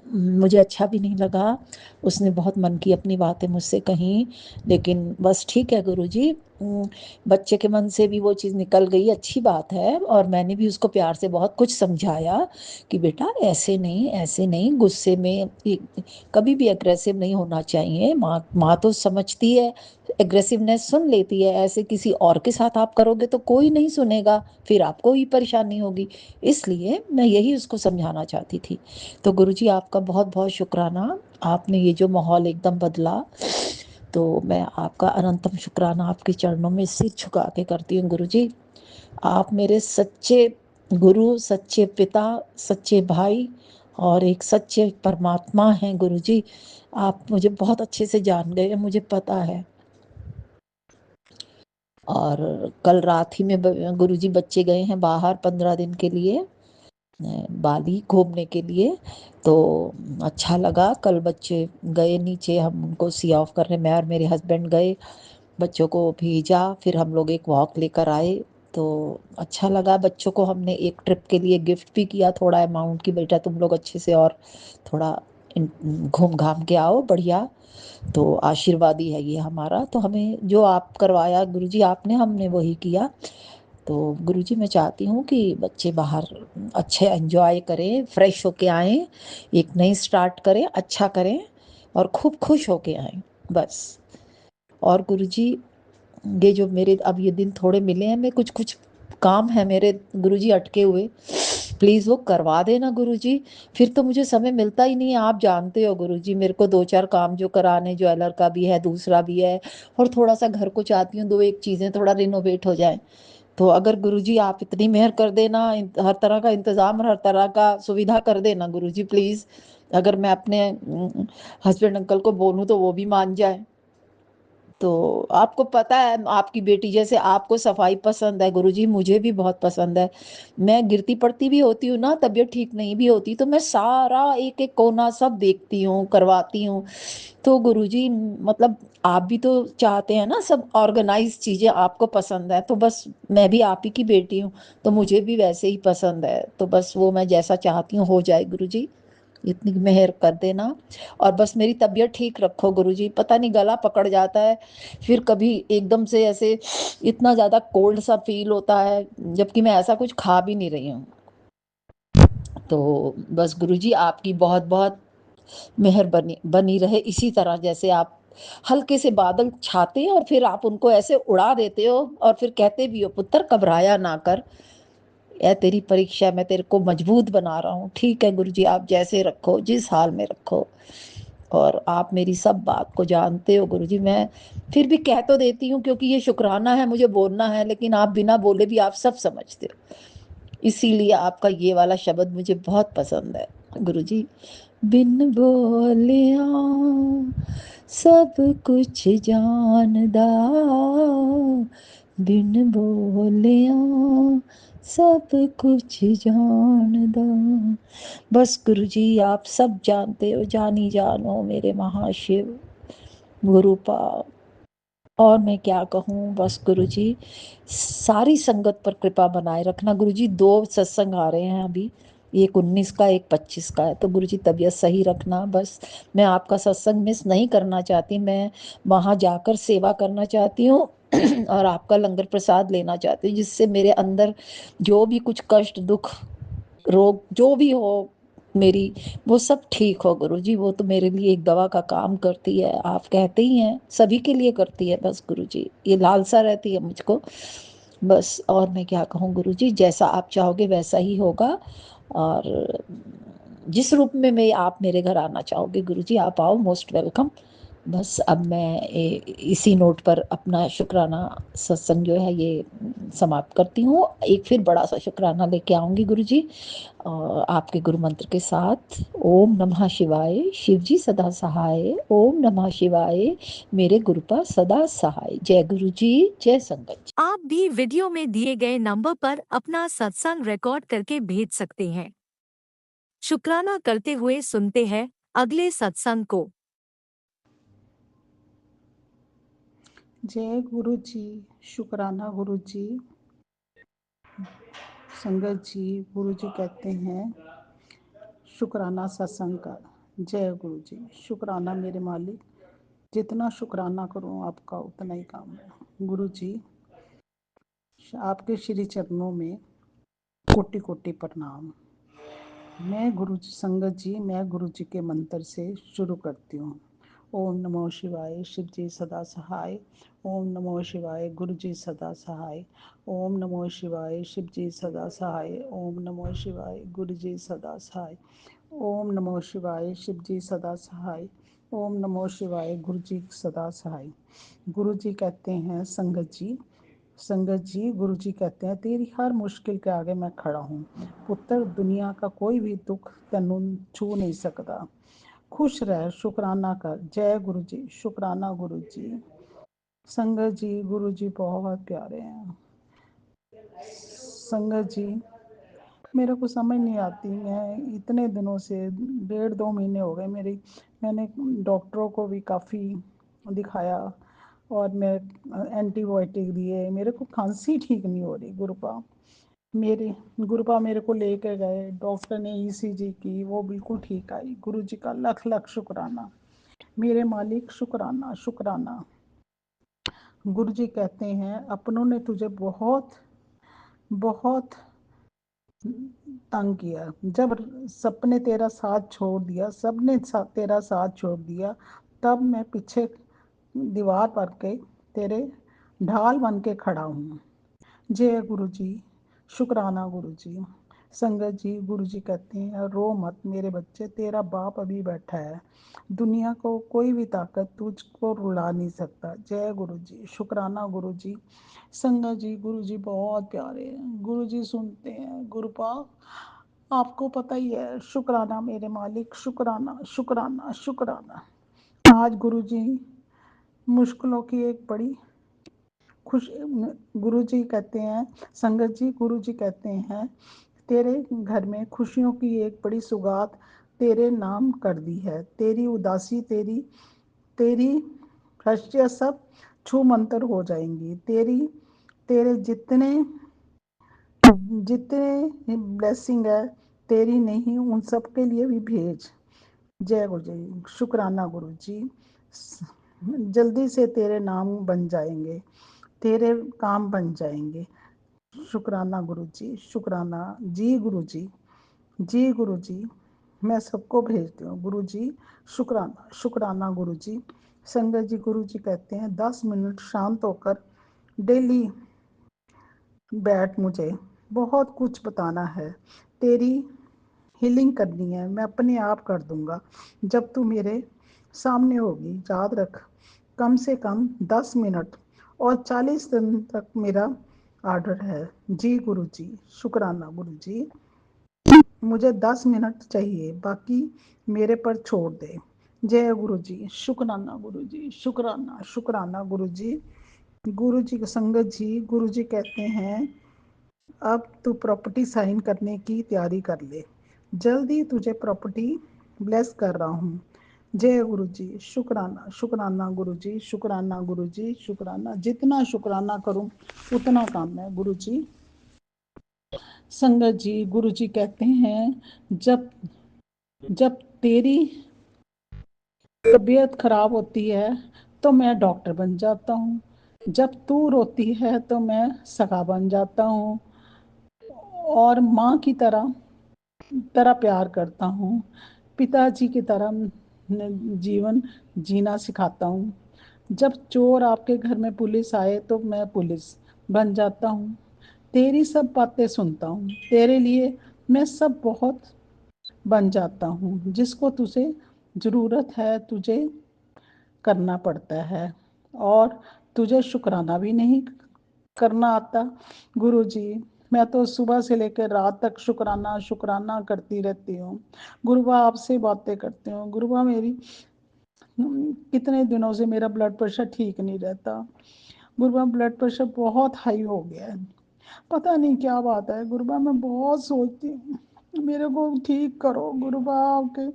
मुझे अच्छा भी नहीं लगा। उसने बहुत मन की अपनी बातें मुझसे कहीं, लेकिन बस ठीक है गुरुजी, बच्चे के मन से भी वो चीज़ निकल गई, अच्छी बात है। और मैंने भी उसको प्यार से बहुत कुछ समझाया कि बेटा ऐसे नहीं, ऐसे नहीं, गुस्से में कभी भी एग्रेसिव नहीं होना चाहिए। माँ तो समझती है, एग्रेसिवनेस सुन लेती है। ऐसे किसी और के साथ आप करोगे तो कोई नहीं सुनेगा, फिर आपको ही परेशानी होगी। इसलिए मैं यही उसको समझाना चाहती थी। तो गुरुजी आपका बहुत बहुत शुक्राना, आपने ये जो माहौल एकदम बदला, तो मैं आपका अनंतम शुक्राना आपके चरणों में सिर झुका के करती हूँ। गुरुजी आप मेरे सच्चे गुरु, सच्चे पिता, सच्चे भाई और एक सच्चे परमात्मा हैं। गुरुजी आप मुझे बहुत अच्छे से जान गए, मुझे पता है। और कल रात ही में गुरुजी बच्चे गए हैं बाहर 15 दिन के लिए बाली घूमने के लिए। तो अच्छा लगा, कल बच्चे गए नीचे, हम उनको सी ऑफ करने, मैं और मेरे हस्बैंड गए, बच्चों को भेजा, फिर हम लोग एक वॉक लेकर आए। तो अच्छा लगा। बच्चों को हमने एक ट्रिप के लिए गिफ्ट भी किया थोड़ा अमाउंट की, बेटा तुम लोग अच्छे से और थोड़ा घूम घाम के आओ बढ़िया। तो आशीर्वाद ही है ये हमारा। तो हमें जो आप करवाया गुरुजी आपने, हमने वही किया। तो गुरुजी मैं चाहती हूँ कि बच्चे बाहर अच्छे एंजॉय करें, फ्रेश होके आएँ, एक नई स्टार्ट करें, अच्छा करें और खूब खुश होके आएँ बस। और गुरुजी ये जो मेरे अब ये दिन थोड़े मिले हैं, मैं कुछ काम है मेरे गुरुजी अटके हुए, प्लीज़ वो करवा देना गुरुजी। फिर तो मुझे समय मिलता ही नहीं है, आप जानते हो गुरुजी, मेरे को 2-4 काम जो कराने, ज्वेलर का भी है, दूसरा भी है, और थोड़ा सा घर को चाहती हूँ 2-1 चीज़ें थोड़ा रिनोवेट हो जाए। तो अगर गुरुजी आप इतनी मेहर कर देना, हर तरह का इंतज़ाम और हर तरह का सुविधा कर देना गुरुजी प्लीज़। अगर मैं अपने हस्बैंड अंकल को बोलूँ तो वो भी मान जाए। तो आपको पता है आपकी बेटी जैसे आपको सफाई पसंद है गुरुजी, मुझे भी बहुत पसंद है। मैं गिरती पड़ती भी होती हूँ ना, तबीयत ठीक नहीं भी होती, तो मैं सारा एक एक कोना सब देखती हूँ, करवाती हूँ। तो गुरुजी मतलब आप भी तो चाहते हैं ना सब ऑर्गेनाइज चीज़ें आपको पसंद है, तो बस मैं भी आप ही की बेटी हूँ, तो मुझे भी वैसे ही पसंद है। तो बस वो मैं जैसा चाहती हूँ हो जाए गुरुजी, इतनी मेहर कर देना। और बस मेरी तबीयत ठीक रखो गुरुजी, पता नहीं गला पकड़ जाता है, फिर कभी एकदम से ऐसे इतना ज़्यादा कोल्ड सा फील होता है, जबकि मैं ऐसा कुछ खा भी नहीं रही हूँ। तो बस गुरुजी आपकी बहुत बहुत मेहर बनी रहे इसी तरह, जैसे आप हल्के से बादल छाते हैं और फिर आप उनको ऐसे उड़ा देते हो और फिर कहते भी हो पुत्र घबराया ना कर, यह तेरी परीक्षा, मैं तेरे को मजबूत बना रहा हूँ। ठीक है गुरुजी, आप जैसे रखो, जिस हाल में रखो, और आप मेरी सब बात को जानते हो गुरुजी। मैं फिर भी कह तो देती हूँ क्योंकि ये शुक्राना है, मुझे बोलना है, लेकिन आप बिना बोले भी आप सब समझते हो, इसीलिए आपका ये वाला शब्द मुझे बहुत पसंद है गुरुजी। बिन बोलिया सब कुछ जानदा, बिन बोलिया सब कुछ जानदा। बस गुरुजी आप सब जानते हो, जानी जानो मेरे महाशिव गुरुपाद। और मैं क्या कहूँ, बस गुरुजी सारी संगत पर कृपा बनाए रखना गुरुजी। 2 सत्संग आ रहे हैं अभी, एक 19 का, एक 25 का है, तो गुरुजी तबीयत सही रखना बस। मैं आपका सत्संग मिस नहीं करना चाहती, मैं वहाँ जाकर सेवा करना चाहती हूँ और आपका लंगर प्रसाद लेना चाहती हूँ, जिससे मेरे अंदर जो भी कुछ कष्ट दुख रोग जो भी हो मेरी, वो सब ठीक हो गुरुजी। वो तो मेरे लिए एक दवा का काम करती है, आप कहते ही हैं सभी के लिए करती है बस गुरुजी, ये लालसा रहती है मुझको बस। और मैं क्या कहूँ गुरुजी, जैसा आप चाहोगे वैसा ही होगा। और जिस रूप में मैं आप मेरे घर आना चाहोगे गुरुजी, आप आओ, मोस्ट वेलकम। बस अब मैं इसी नोट पर अपना शुक्राना सत्संग जो है ये समाप्त करती हूँ। एक फिर बड़ा सा शुक्राना लेके आऊँगी गुरुजी आपके गुरु मंत्र के साथ। ओम नमः शिवाय, शिव जी सदा सहाय। ओम नमः शिवाय, मेरे गुरुपा सदा सहाय। जय गुरु जी, जय संगत जी। आप भी वीडियो में दिए गए नंबर पर अपना सत्संग रिकॉर्ड करके भेज सकते हैं। शुक्राना करते हुए सुनते हैं अगले सत्संग को। जय गुरु जी, शुक्राना गुरु जी। संगत जी, गुरु जी कहते हैं शुक्राना सत्संग का। जय गुरु जी, शुक्राना मेरे मालिक, जितना शुक्राना करूं आपका उतना ही काम है। गुरु जी आपके श्री चरणों में कोटि कोटि प्रणाम। मैं गुरु जी, संगत जी मैं गुरु जी के मंत्र से शुरू करती हूँ। ओम नमो शिवाय, शिव जी सदा सहाय। ओम नमो शिवाय, गुरु जी सदा सहाय। ओम नमो शिवाय, शिव जी सदा सहाय। ओम नमो शिवाय, गुरु जी सदा सहाय। ओम नमो शिवाय, शिव जी सदा सहाय। ओम नमो शिवाय, गुरु जी सदा सहाय। गुरु जी कहते हैं संगत जी गुरु जी कहते हैं तेरी हर मुश्किल के आगे मैं खड़ा हूँ पुत्र, दुनिया का कोई भी दुख तैनू छू नहीं सकता। खुश रह, शुक्राना कर। जय गुरु जी, शुक्राना गुरु जी। संगत जी, गुरु जी बहुत प्यारे हैं। संगत जी, मेरे को समझ नहीं आती, मैं इतने दिनों से 1.5-2 महीने हो गए मैंने डॉक्टरों को भी काफ़ी दिखाया और मैं एंटीबायोटिक दिए, मेरे को खांसी ठीक नहीं हो रही। गुरुपा मेरे को लेके गए, डॉक्टर ने ईसीजी की, वो बिल्कुल ठीक आई। गुरु जी का लख लख शुक्राना, मेरे मालिक शुक्राना शुक्राना। गुरु जी कहते हैं अपनों ने तुझे बहुत बहुत तंग किया, जब सबने तेरा साथ छोड़ दिया, तेरा साथ छोड़ दिया, तब मैं पीछे दीवार पर के तेरे ढाल बन के खड़ा हूँ। जय गुरु जी, शुक्राना गुरु जी। संगत जी, गुरु जी कहते हैं रो मत मेरे बच्चे, तेरा बाप अभी बैठा है, दुनिया को कोई भी ताकत तुझको रुला नहीं सकता। जय गुरु जी, शुक्राना गुरु जी। संगत जी, गुरु जी बहुत प्यारे हैं, गुरु जी सुनते हैं। गुरुपाल आपको पता ही है, शुक्राना मेरे मालिक, शुक्राना शुक्राना शुक्राना। आज गुरु जी मुश्किलों की एक बड़ी खुश गुरु जी कहते हैं, संगत जी, गुरु जी कहते हैं तेरे घर में खुशियों की एक बड़ी सुगात तेरे नाम कर दी है। तेरी उदासी, तेरी हर्षिया सब छू मंतर हो जाएंगी। तेरे जितने जितने ब्लेसिंग है तेरी नहीं, उन सब के लिए भी भेज। जय गुरु जी, शुक्राना गुरु जी। जल्दी से तेरे नाम बन जाएंगे, तेरे काम बन जाएंगे। शुक्राना गुरु जी, शुक्राना जी गुरु जी। जी गुरु जी, मैं सबको भेजती हूँ। गुरु जी शुक्राना शुक्राना गुरु जी। संगत जी, गुरु जी कहते हैं 10 मिनट शांत होकर डेली बैठ, मुझे बहुत कुछ बताना है, तेरी हीलिंग करनी है, मैं अपने आप कर दूंगा जब तू मेरे सामने होगी। याद रख, कम से कम 10 मिनट और 40 दिन तक मेरा ऑर्डर है। जी गुरु जी, शुक्राना गुरु जी। मुझे 10 मिनट चाहिए, बाकी मेरे पर छोड़ दे। जय गुरु जी, शुक्राना गुरु जी, शुक्राना शुक्राना गुरु जी। गुरु जी की संगत जी, गुरु जी कहते हैं अब तू प्रॉपर्टी साइन करने की तैयारी कर ले, जल्दी तुझे प्रॉपर्टी ब्लेस कर रहा हूँ। जय गुरु जी, शुक्राना शुक्राना गुरु जी, शुक्राना गुरु जी, शुक्राना। जितना शुक्राना करूँ उतना काम है गुरु जी। संगत जी, गुरु जी कहते हैं जब जब तेरी तबीयत खराब होती है तो मैं डॉक्टर बन जाता हूँ, जब तू रोती है तो मैं सखा बन जाता हूँ और माँ की तरह प्यार करता हूँ, पिताजी की तरह जीवन जीना सिखाता हूँ। जब चोर आपके घर में पुलिस आए तो मैं पुलिस बन जाता हूँ, तेरी सब बातें सुनता हूँ, तेरे लिए मैं सब बहुत बन जाता हूँ। जिसको तुझे ज़रूरत है तुझे करना पड़ता है, और तुझे शुक्राना भी नहीं करना आता। गुरु जी, मैं तो सुबह से लेकर रात तक शुक्राना शुक्राना करती रहती हूँ। गुरुबा आपसे बातें करती हूँ। गुरुबा कितने दिनों से मेरा ब्लड प्रेशर ठीक नहीं रहता। गुरुबा ब्लड प्रेशर बहुत हाई हो गया है, पता नहीं क्या बात है। गुरुबा मैं बहुत सोचती हूँ मेरे को ठीक करो। गुरुबा आपके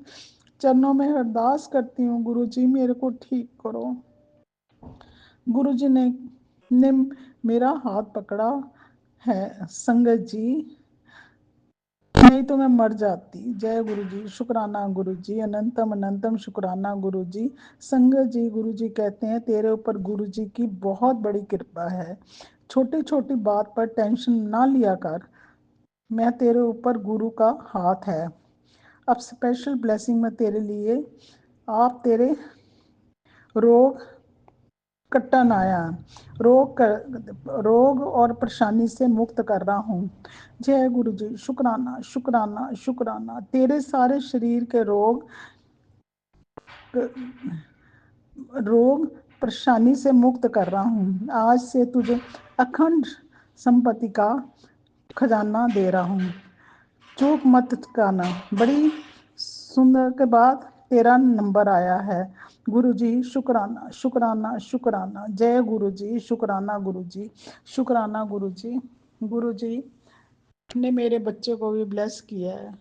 चरणों में अरदास करती हूँ, गुरु जी मेरे को ठीक करो। गुरु जी ने मेरा हाथ पकड़ा है संगत जी, नहीं तो मैं मर जाती। जय गुरु जी, शुक्राना गुरु जी, अनंतम अनंतम शुक्राना गुरु जी। संगत जी, गुरु जी कहते हैं तेरे ऊपर गुरु जी की बहुत बड़ी कृपा है, छोटी छोटी बात पर टेंशन ना लिया कर, मैं तेरे ऊपर गुरु का हाथ है। अब स्पेशल ब्लेसिंग में तेरे लिए, आप तेरे रोग कट्टन आया, रोग और परेशानी से मुक्त कर रहा हूँ। जय गुरु जी, शुक्राना शुक्राना शुक्राना। तेरे सारे शरीर के रोग परेशानी से मुक्त कर रहा हूँ। आज से तुझे अखंड संपत्ति का खजाना दे रहा हूँ, चूक मत करना। बड़ी सुंदर के बाद तेरा नंबर आया है, गुरु जी शुक्राना शुक्राना शुक्राना। जय गुरु जी, शुक्राना गुरु जी, शुक्राना गुरु जी। गुरु जी ने मेरे बच्चे को भी ब्लेस किया है।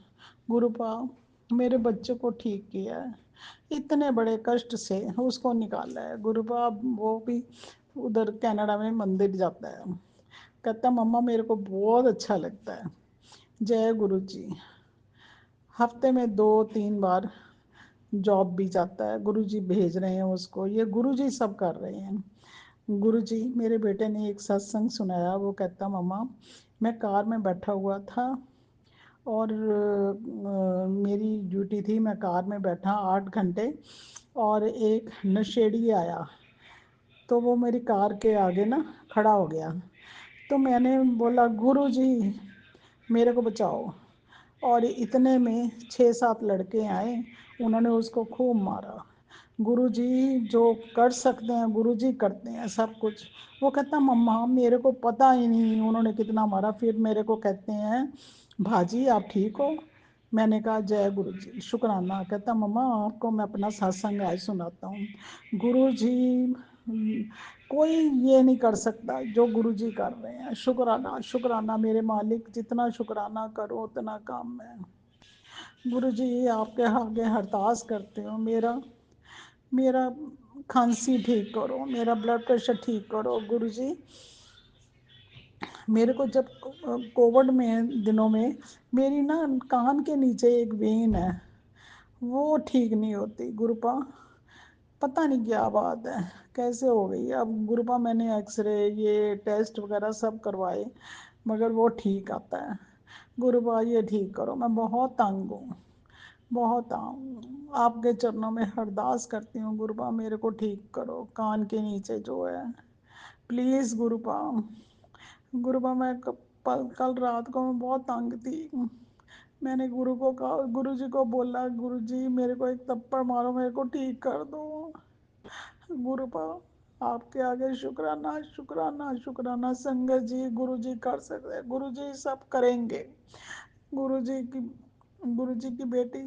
गुरुपा मेरे बच्चे को ठीक किया है, इतने बड़े कष्ट से उसको निकाला है। गुरुपा वो भी उधर कनाडा में मंदिर जाता है, कहता मम्मा मेरे को बहुत अच्छा लगता है। जय गुरु जी। हफ्ते में 2-3 बार जॉब भी जाता है, गुरुजी भेज रहे हैं उसको, ये गुरुजी सब कर रहे हैं। गुरुजी मेरे बेटे ने एक सत्संग सुनाया, वो कहता मम्मा मैं कार में बैठा हुआ था और मेरी ड्यूटी थी, मैं कार में बैठा 8 घंटे और एक नशेड़ी आया तो वो मेरी कार के आगे ना खड़ा हो गया, तो मैंने बोला गुरुजी मेरे को बचाओ, और इतने में 6-7 लड़के आए, उन्होंने उसको खूब मारा। गुरुजी जो कर सकते हैं गुरुजी करते हैं सब कुछ। वो कहता मम्मा मेरे को पता ही नहीं उन्होंने कितना मारा। फिर मेरे को कहते हैं भाजी आप ठीक हो? मैंने कहा जय गुरु जी, शुक्राना। कहता मम्मा आपको मैं अपना सत्संग आज सुनाता हूँ। गुरु जी कोई ये नहीं कर सकता जो गुरु जी कर रहे हैं। शुक्राना शुक्राना मेरे मालिक, जितना शुक्राना करो उतना काम है। गुरु जी आपके आगे अरदास करते हो, मेरा मेरा खांसी ठीक करो, मेरा ब्लड प्रेशर ठीक करो। गुरु जी मेरे को जब कोविड में दिनों में मेरी ना कान के नीचे एक वेन है, वो ठीक नहीं होती। गुरुपा पता नहीं क्या बात है, कैसे हो गई। अब गुरुपा मैंने एक्सरे ये टेस्ट वगैरह सब करवाए, मगर वो ठीक आता है। गुरुपा ये ठीक करो, मैं बहुत तंग हूँ, बहुत आपके चरणों में अरदास करती हूँ। गुरुपा मेरे को ठीक करो, कान के नीचे जो है, प्लीज़ गुरुपा। गुरुपा मैं कल रात को मैं बहुत तंग थी, मैंने गुरु को कहा, गुरु जी को बोला गुरु जी मेरे को एक थप्पड़ मारो, मेरे को ठीक कर दो। गुरुपा आपके आगे शुक्राना शुक्राना शुक्राना। संगत जी गुरु जी कर सकते हैं, गुरु जी सब करेंगे। गुरु जी की गुरु जी की बेटी,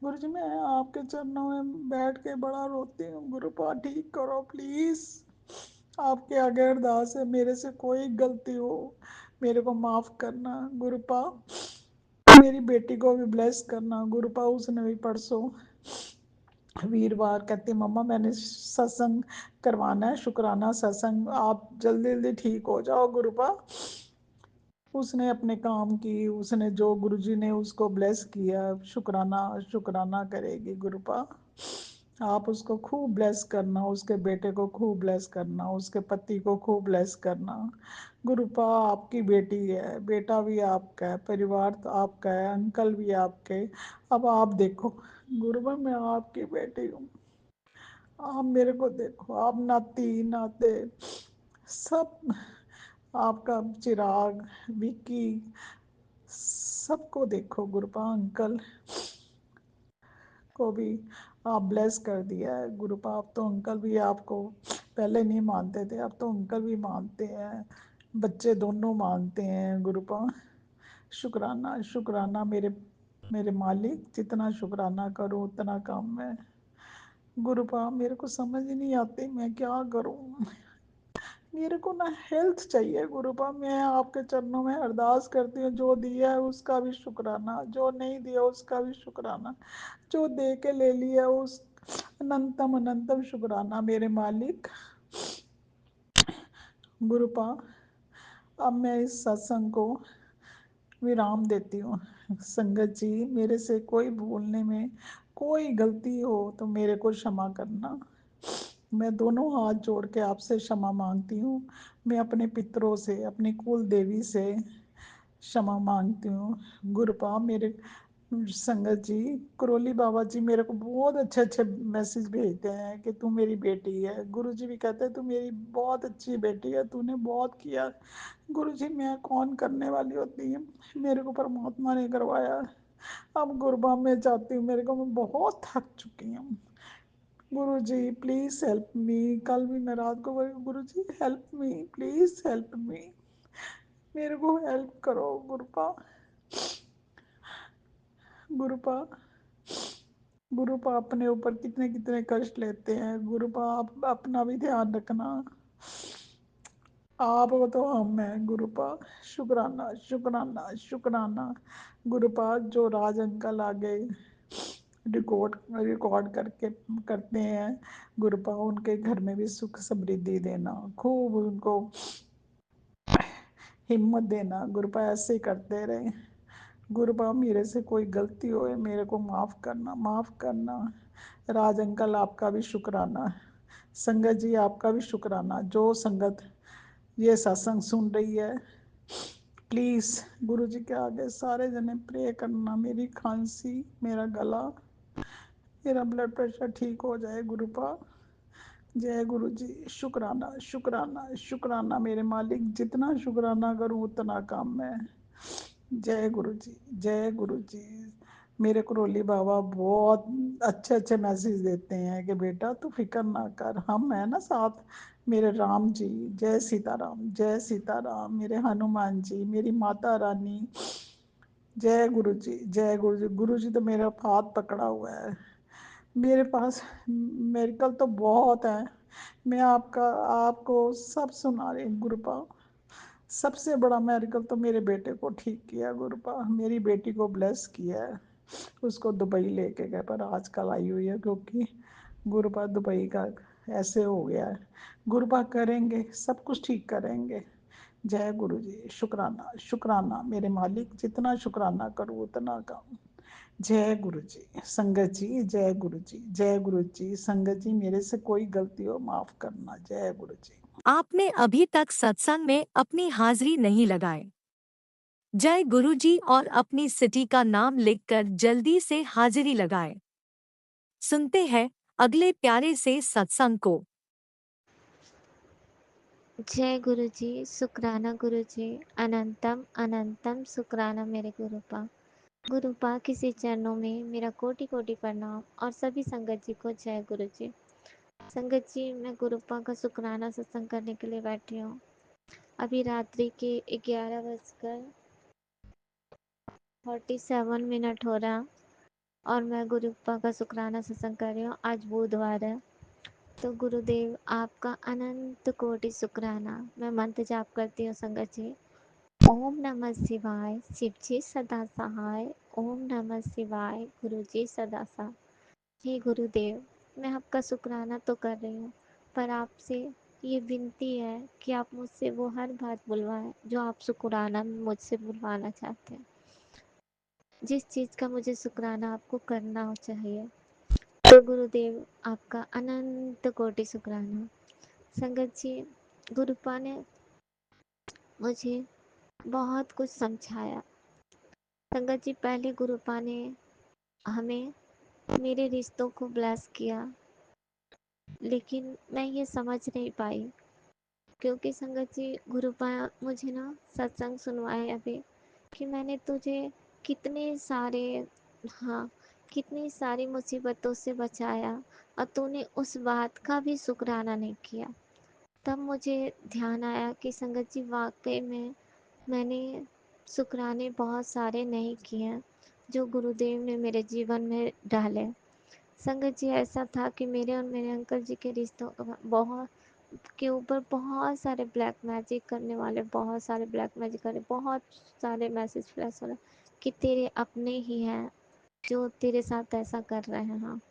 गुरु जी मैं आपके चरणों में बैठ के बड़ा रोती हूँ। गुरुपा ठीक करो प्लीज़, आपके आगे अरदास है, मेरे से कोई गलती हो मेरे को माफ़ करना। गुरुपा मेरी बेटी को भी ब्लेस करना। गुरुपा उसने भी परसों वीरवार कहती मम्मा मैंने सत्संग करवाना है, शुक्राना सत्संग, आप जल्दी जल्दी ठीक हो जाओ। गुरुपा उसने अपने काम की, उसने जो गुरुजी ने उसको ब्लेस किया, शुक्राना शुक्राना करेगी। गुरुपा आप उसको खूब ब्लेस करना, उसके बेटे को खूब ब्लेस करना, उसके पति को खूब ब्लेस करना। गुरुपा आपकी बेटी है, बेटा भी आपका है, परिवार तो आपका है, अंकल भी आपके। अब आप देखो गुरुपा मैं आपकी बेटी हूँ, आप मेरे को देखो, आप नाती नाते सब, आपका चिराग विक्की सबको देखो। गुरुपा अंकल को भी आप ब्लेस कर दिया है। गुरुपा अब तो अंकल भी आपको पहले नहीं मानते थे, अब तो अंकल भी मानते हैं, बच्चे दोनों मानते हैं। गुरुपा शुक्राना शुक्राना मेरे मेरे मालिक, जितना शुक्राना करूं उतना कम है। गुरुपा मेरे को समझ ही नहीं आती मैं क्या करूं, मेरे को ना हेल्थ चाहिए। गुरुपा मैं आपके चरणों में अरदास करती हूँ, जो दिया है उसका भी शुक्राना, जो नहीं दिया उसका भी शुक्राना, जो दे के ले लिया उस अनंतम अनंतम शुक्राना मेरे मालिक। गुरुपा अब मैं इस सत्संग को विराम देती हूँ। संगत जी मेरे से कोई भूलने में कोई गलती हो तो मेरे को क्षमा करना। मैं दोनों हाथ जोड़ के आपसे क्षमा मांगती हूँ। मैं अपने पितरों से, अपनी कुल देवी से क्षमा मांगती हूँ। गुरुपा मेरे संगत जी, करोली बाबा जी मेरे को बहुत अच्छे अच्छे मैसेज भेजते हैं कि तू मेरी बेटी है। गुरु जी भी कहते हैं तू मेरी बहुत अच्छी बेटी है, तूने बहुत किया। गुरु जी मैं कौन करने वाली होती है, मेरे को परमात्मा ने करवाया। अब गुरुबा मैं चाहती हूँ, मेरे को मैं बहुत थक चुकी हूँ। गुरु जी प्लीज हेल्प मी। कल भी मैं रात को बोली Guru ji help me, please help me, मेरे को हेल्प करो। गुरुपा गुरुपा गुरुपा अपने ऊपर कितने कितने कष्ट लेते हैं। गुरुपा आप अपना भी ध्यान रखना। आप वो तो हम हैं गुरुपा। शुक्राना शुक्राना शुक्राना। गुरुपा जो राज अंकल आगे रिकॉर्ड रिकॉर्ड करके करते हैं, गुरुपा उनके घर में भी सुख समृद्धि देना, खूब उनको हिम्मत देना। गुरुपा ऐसे ही करते रहे। गुरुपा मेरे से कोई गलती हो मेरे को माफ़ करना, माफ़ करना। राज अंकल आपका भी शुक्राना। संगत जी आपका भी शुक्राना। जो संगत ये सत्संग सुन रही है, प्लीज़ गुरु जी के आगे सारे जने प्रे करना। मेरी खांसी, मेरा गला, मेरा ब्लड प्रेशर ठीक हो जाए गुरुपा। जय गुरु जी। शुक्राना शुक्राना शुक्राना मेरे मालिक, जितना शुक्राना करूं उतना कम है। जय गुरु जी, जय गुरु जी। मेरे करोली बाबा बहुत अच्छे अच्छे मैसेज देते हैं कि बेटा तू फिक्र ना कर, हम है ना साथ। मेरे राम जी, जय सीताराम, जय सीताराम। मेरे हनुमान जी, मेरी माता रानी, जय गुरु जी, जय गुरु जी। गुरु जी तो मेरा हाथ पकड़ा हुआ है। मेरे पास मेडिकल तो बहुत है, मैं आपको सब सुना रही हूँ गुरुपा। सबसे बड़ा मेडिकल तो मेरे बेटे को ठीक किया गुरुपा, मेरी बेटी को ब्लेस किया है। उसको दुबई लेके गए, पर आजकल आई हुई है क्योंकि गुरुपा दुबई का ऐसे हो गया है। गुरुपा करेंगे, सब कुछ ठीक करेंगे। जय गुरु जी। शुक्राना शुक्राना मेरे मालिक, जितना शुक्राना करूँ उतना कम। जय गुरु जी। संगत जी, जय गुरु जी, जय गुरु जी। संगत जी मेरे से कोई गलती हो माफ करना। जय गुरु जी। आपने अभी तक सत्संग में अपनी हाजिरी नहीं लगाई। जय गुरुजी और अपनी सिटी का नाम लिखकर जल्दी से हाजिरी लगाएं। सुनते हैं अगले प्यारे से सत्संग को। जय गुरुजी, शुक्राना गुरुजी, अनंतम अनंतम शुक्राना मेरे गुरुपा। गुरुपा किसी चरणों में मेरा कोटि कोटि प्रणाम और सभी संगत जी को जय गुरुजी। संगत जी, मैं गुरुपा का शुक्राना सत्संग करने के लिए बैठी हूँ। अभी रात्रि के 11:47 हो रहा और मैं गुरुपा का शुक्राना सत्संग कर रही हूँ। आज बुधवार है, तो गुरुदेव आपका अनंत कोटि शुक्राना। मैं मंत्र जाप करती हूँ संगत जी। ओम नमः शिवाय, शिव जी सदा सहाय। ओम नमः शिवाय, गुरु जी सदा सहाय। हे गुरुदेव, मैं आपका शुक्राना तो कर रही हूँ, पर आपसे ये विनती है कि आप मुझसे वो हर बात बुलवाएं जो आप शुक्राना में मुझसे बुलवाना चाहते हैं। जिस चीज़ का मुझे शुक्राना आपको करना हो चाहिए, तो गुरुदेव आपका अनंत कोटि शुक्राना। संगत जी, गुरुपा ने मुझे बहुत कुछ समझाया। संगत जी, पहले गुरुपा ने हमें मेरे रिश्तों को ब्लेस किया, लेकिन मैं ये समझ नहीं पाई क्योंकि संगत जी गुरुपा मुझे ना सत्संग सुनवाए अभी कि मैंने तुझे कितने सारे हाँ कितनी सारी मुसीबतों से बचाया और तूने उस बात का भी शुक्राना नहीं किया। तब मुझे ध्यान आया कि संगत जी वाकई में मैंने शुक्राने बहुत सारे नहीं किए हैं जो गुरुदेव ने मेरे जीवन में डाले। संगत जी ऐसा था कि मेरे और मेरे अंकल जी के रिश्तों बहुत के ऊपर बहुत सारे ब्लैक मैजिक करने वाले, बहुत सारे ब्लैक मैजिक करने, बहुत सारे मैसेज फ्लैश हो रहे कि तेरे अपने ही हैं जो तेरे साथ ऐसा कर रहे हैं। हाँ,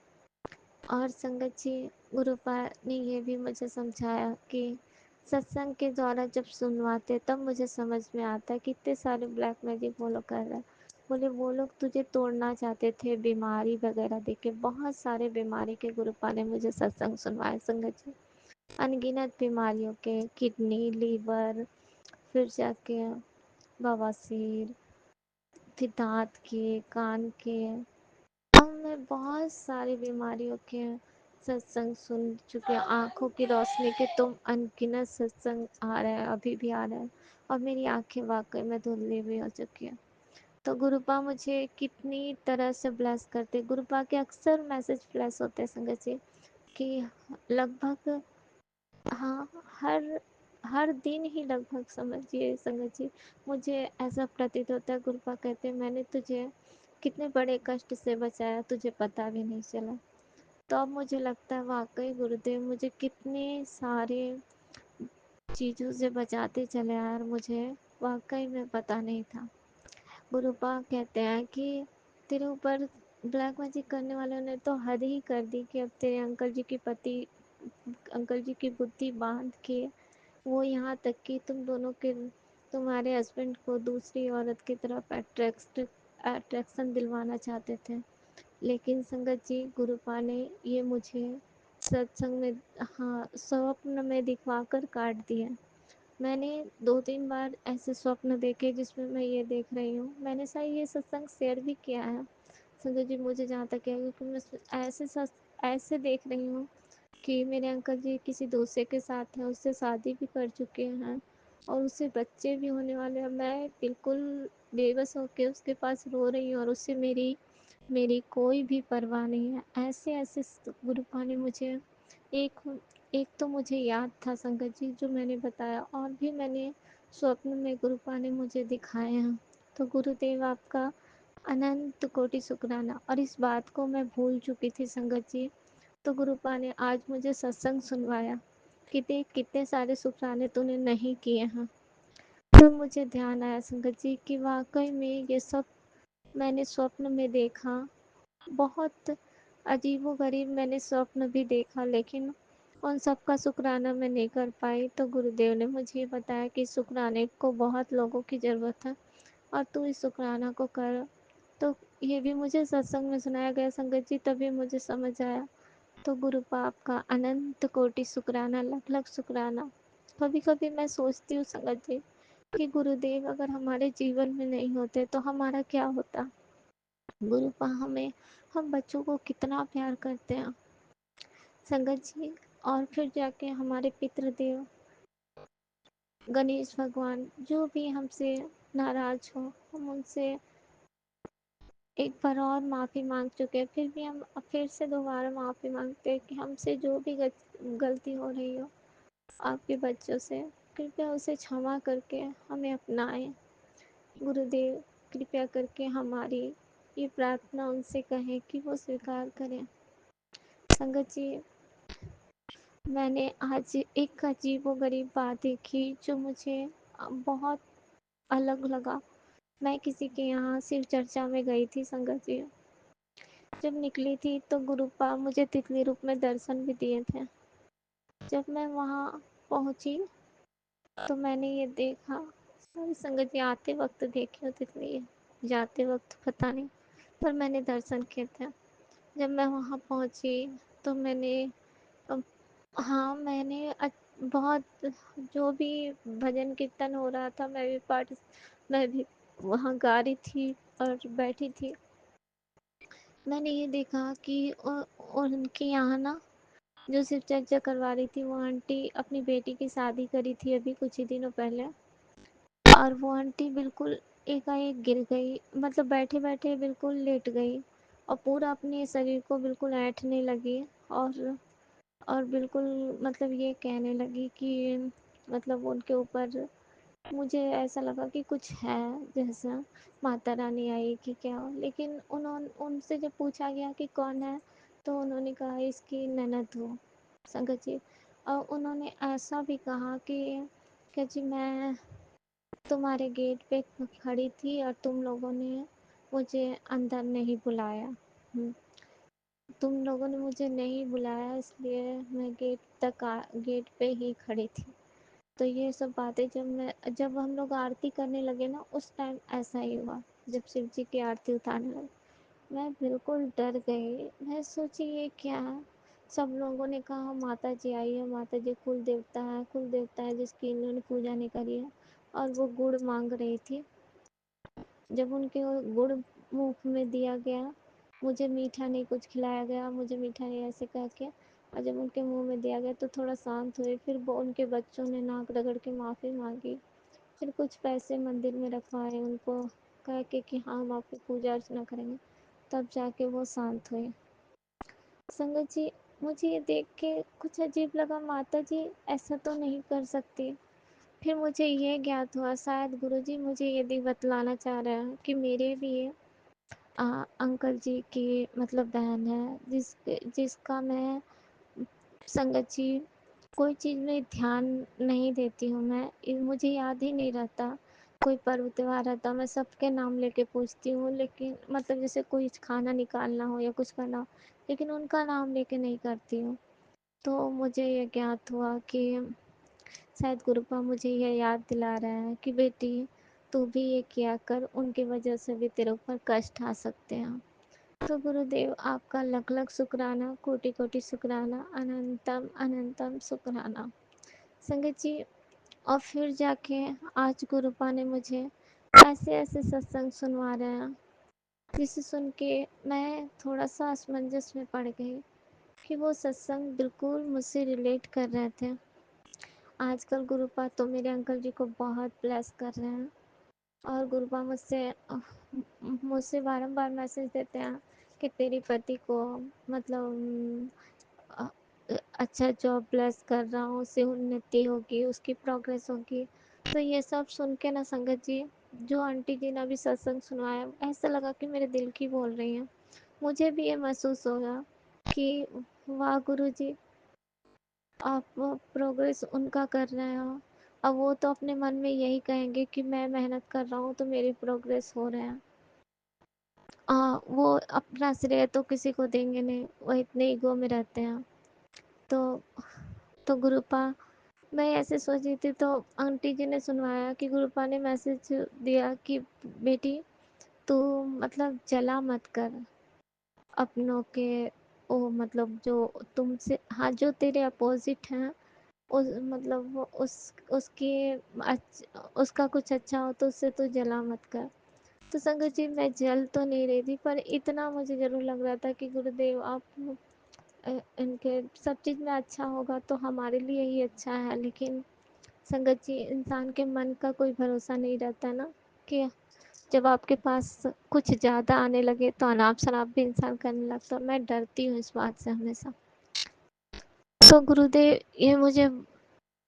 और संगत जी गुरुपा ने ये भी मुझे समझाया कि सत्संग के द्वारा जब सुनवाते तब मुझे समझ में आता है कितने सारे ब्लैक मैजिक वो लोग कर रहे हैं। बोले वो लोग तुझे तोड़ना चाहते थे बीमारी वगैरह देके, बहुत सारे बीमारी के गुरुपा ने मुझे सत्संग सुनवाया संगत जी। अनगिनत बीमारियों के, किडनी, लीवर, फिर जाके बवासीर, फिर दांत के, कान के, और मैं बहुत सारी बीमारियों के सत्संग सुन चुकी हूँ। आँखों की रोशनी के तुम अनगिनत सत्संग आ रहे हैं, अभी भी आ रहे हैं, और मेरी आँखें वाकई में धुंधली भी हो चुकी हैं। तो गुरुपा मुझे कितनी तरह से ब्लेस करते। गुरुपा के अक्सर मैसेज फ्लैश होते हैं संगत जी कि लगभग हाँ हर हर दिन ही लगभग समझिए संगत जी मुझे ऐसा प्रतीत होता है। गुरुपा कहते हैं मैंने तुझे कितने बड़े कष्ट से बचाया तुझे पता भी नहीं चला। तो अब मुझे लगता है वाक़ई गुरुदेव मुझे कितने सारे चीज़ों से बचाते चले आए और मुझे वाक़ई में पता नहीं था। गुरुपा कहते हैं कि तेरे ऊपर ब्लैक मैजिक करने वालों ने तो हद ही कर दी कि अब तेरे अंकल जी की बुद्धि बांध के वो यहाँ तक कि तुम्हारे हस्बैंड को दूसरी औरत की तरफ अट्रैक्शन दिलवाना चाहते थे। लेकिन संगत जी गुरुपा ने ये मुझे सत्संग में, हाँ, स्वप्न में दिखवा कर काट दिया। मैंने 2-3 बार ऐसे स्वप्न देखे जिसमें मैं ये देख रही हूँ। मैंने शायद ये सत्संग शेयर भी किया है। संगत जी मुझे जहाँ तक है, क्योंकि मैं ऐसे देख रही हूँ कि मेरे अंकल जी किसी दूसरे के साथ हैं, उससे शादी भी कर चुके हैं और उससे बच्चे भी होने वाले हैं। मैं बिल्कुल बेबस होके उसके पास रो रही हूँ और उससे मेरी मेरी कोई भी परवाह नहीं है। ऐसे-ऐसे गुरुपा ने मुझे एक एक तो मुझे याद था संगत जी जो मैंने बताया, और भी मैंने स्वप्न में गुरुपा ने मुझे दिखाए हैं। तो गुरुदेव आपका अनंत कोटि शुक्राना। और इस बात को मैं भूल चुकी थी संगत जी। तो गुरुपा ने आज मुझे सत्संग सुनवाया कि देख कितने सारे शुक्राने तूने नहीं किए हैं। तो मुझे ध्यान आया संगत जी कि वाक़ई में ये सब मैंने स्वप्न में देखा। बहुत अजीबो-गरीब मैंने स्वप्न भी देखा, लेकिन उन सब का शुक्राना मैं नहीं कर पाई। तो गुरुदेव ने मुझे ये बताया कि शुक्राने को बहुत लोगों की ज़रूरत है और तू इस शुक्राना को कर। तो ये भी मुझे सत्संग में सुनाया गया संगत जी, तभी मुझे समझ आया। तो गुरुपाप का अनंत कोटि शुक्राना, लख लख शुक्राना। कभी कभी मैं सोचती हूँ संगत जी कि गुरुदेव अगर हमारे जीवन में नहीं होते तो हमारा क्या होता। गुरुपा हम बच्चों को कितना प्यार करते हैं संगत जी। और फिर जाके हमारे पितृदेव गणेश भगवान जो भी हमसे नाराज हो, हम उनसे एक बार और माफ़ी मांग चुके हैं, फिर भी हम फिर से दोबारा माफ़ी मांगते हैं कि हमसे जो भी गलती हो रही हो आपके बच्चों से, कृपया उसे क्षमा करके हमें अपनाएं। गुरुदेव कृपया करके हमारी ये प्रार्थना उनसे कहें कि वो स्वीकार करें। संगत जी मैंने आज एक अजीबो-गरीब बात देखी जो मुझे बहुत अलग लगा। मैं किसी के यहाँ शिव चर्चा में गई थी संगत जी। जब निकली थी तो गुरुपा मुझे तितली रूप में दर्शन भी दिए थे। जब मैं वहाँ पहुँची तो मैंने ये देखा, सारी संगत जी आते वक्त देखी होती थी, जाते वक्त पता नहीं, पर मैंने दर्शन किए थे। जब मैं वहाँ पहुँची तो मैंने हाँ, बहुत जो भी भजन कीर्तन हो रहा था मैं भी वहाँ गा रही थी और बैठी थी। मैंने ये देखा कि उनके यहाँ ना जो शिव चर्चा करवा रही थी वो आंटी अपनी बेटी की शादी करी थी अभी कुछ ही दिनों पहले, और वो आंटी बिल्कुल एकाएक गिर गई, मतलब बैठे बैठे बिल्कुल लेट गई और पूरा अपने शरीर को बिल्कुल ऐंठने लगी और बिल्कुल मतलब ये कहने लगी कि मतलब उनके ऊपर मुझे ऐसा लगा कि कुछ है, जैसा माता रानी आई कि क्या। लेकिन उनसे जब पूछा गया कि कौन है तो उन्होंने कहा इसकी ननद हो संगत जी। और उन्होंने ऐसा भी कहा कि जी मैं तुम्हारे गेट पे खड़ी थी और तुम लोगों ने मुझे अंदर नहीं बुलाया। तुम लोगों ने मुझे नहीं बुलाया इसलिए मैं गेट पे ही खड़ी थी। तो ये सब बातें जब हम लोग आरती करने लगे ना उस टाइम ऐसा ही हुआ। जब शिव जी की आरती उतारने लगे मैं बिल्कुल डर गई। मैं सोची ये क्या है। सब लोगों ने कहा माता जी आई है, माता जी कुल देवता है जिसकी इन्होंने पूजा नहीं करी है। और वो गुड़ मांग रही थी। जब उनके वो गुड़ मुँह में दिया गया, मुझे मीठा नहीं कुछ खिलाया गया, मुझे मीठा नहीं ऐसे कह के, और जब उनके मुँह में दिया गया तो थोड़ा शांत हुए। फिर वो उनके बच्चों ने नाक रगड़ के माफ़ी मांगी। फिर कुछ पैसे मंदिर में रखवाए उनको, कह के कि हाँ हम आपकी पूजा अर्चना करेंगे, तब जाके वो शांत हुए। संगत जी मुझे ये देख के कुछ अजीब लगा, माता जी ऐसा तो नहीं कर सकती। फिर मुझे ये ज्ञात हुआ शायद गुरुजी मुझे ये भी बतलाना चाह रहे हैं कि मेरे भी अंकल जी की मतलब बहन है, जिसका मैं संगत जी कोई चीज़ में ध्यान नहीं देती हूँ मैं। मुझे याद ही नहीं रहता, कोई पर्व त्योहार आता मैं सबके नाम लेके पूछती हूँ, लेकिन मतलब जैसे कोई खाना निकालना हो या कुछ करना हो, लेकिन उनका नाम लेके नहीं करती हूँ। तो मुझे ये ज्ञात हुआ कि शायद गुरुपा मुझे ये याद दिला रहा है कि बेटी तू भी ये किया कर, उनकी वजह से भी तेरे ऊपर कष्ट आ सकते हैं। तो गुरुदेव आपका लख लख शुक्राना, कोटि कोटि शुक्राना, अनंतम अनंतम शुक्राना। संगत जी, और फिर जाके आज गुरुपा ने मुझे ऐसे ऐसे सत्संग सुनवा रहे हैं, जिसे सुन के मैं थोड़ा सा असमंजस में पड़ गई कि वो सत्संग बिल्कुल मुझसे रिलेट कर रहे थे। आजकल गुरुपा तो मेरे अंकल जी को बहुत ब्लेस कर रहे हैं, और गुरुपा मुझसे बारंबार मैसेज देते हैं कि तेरी पति को मतलब अ, अच्छा जॉब ब्लेस कर रहा हूँ, उससे उन्नति होगी, उसकी प्रोग्रेस होगी। तो ये सब सुन के ना संगत जी, जो आंटी जी ने अभी सत्संग सुनवाया, ऐसा लगा कि मेरे दिल की बोल रही हैं। मुझे भी ये महसूस होगा कि वाह गुरु जी, आप प्रोग्रेस उनका कर रहे हो। अब वो तो अपने मन में यही कहेंगे कि मैं मेहनत कर रहा हूँ तो मेरी प्रोग्रेस हो रहा है। वो अपना श्रेय तो किसी को देंगे नहीं, वो इतने ईगो में रहते हैं। तो गुरुपा, मैं ऐसे सोच रही थी तो आंटी जी ने सुनवाया कि गुरुपा ने मैसेज दिया कि बेटी तू मतलब जला मत कर अपनों के, ओ मतलब जो तुमसे, हाँ, जो तेरे अपोजिट हैं, उस मतलब उसकी उसका कुछ अच्छा हो तो उससे तू जला मत कर। तो संगत जी, मैं जल तो नहीं रही थी, पर इतना मुझे ज़रूर लग रहा था कि गुरुदेव आप इनके सब चीज़ में अच्छा होगा तो हमारे लिए ही अच्छा है। लेकिन संगत जी, इंसान के मन का कोई भरोसा नहीं रहता ना, कि जब आपके पास कुछ ज़्यादा आने लगे तो अनाप शनाप भी इंसान करने लगता है। मैं डरती हूँ इस बात से हमेशा। तो गुरुदेव ये मुझे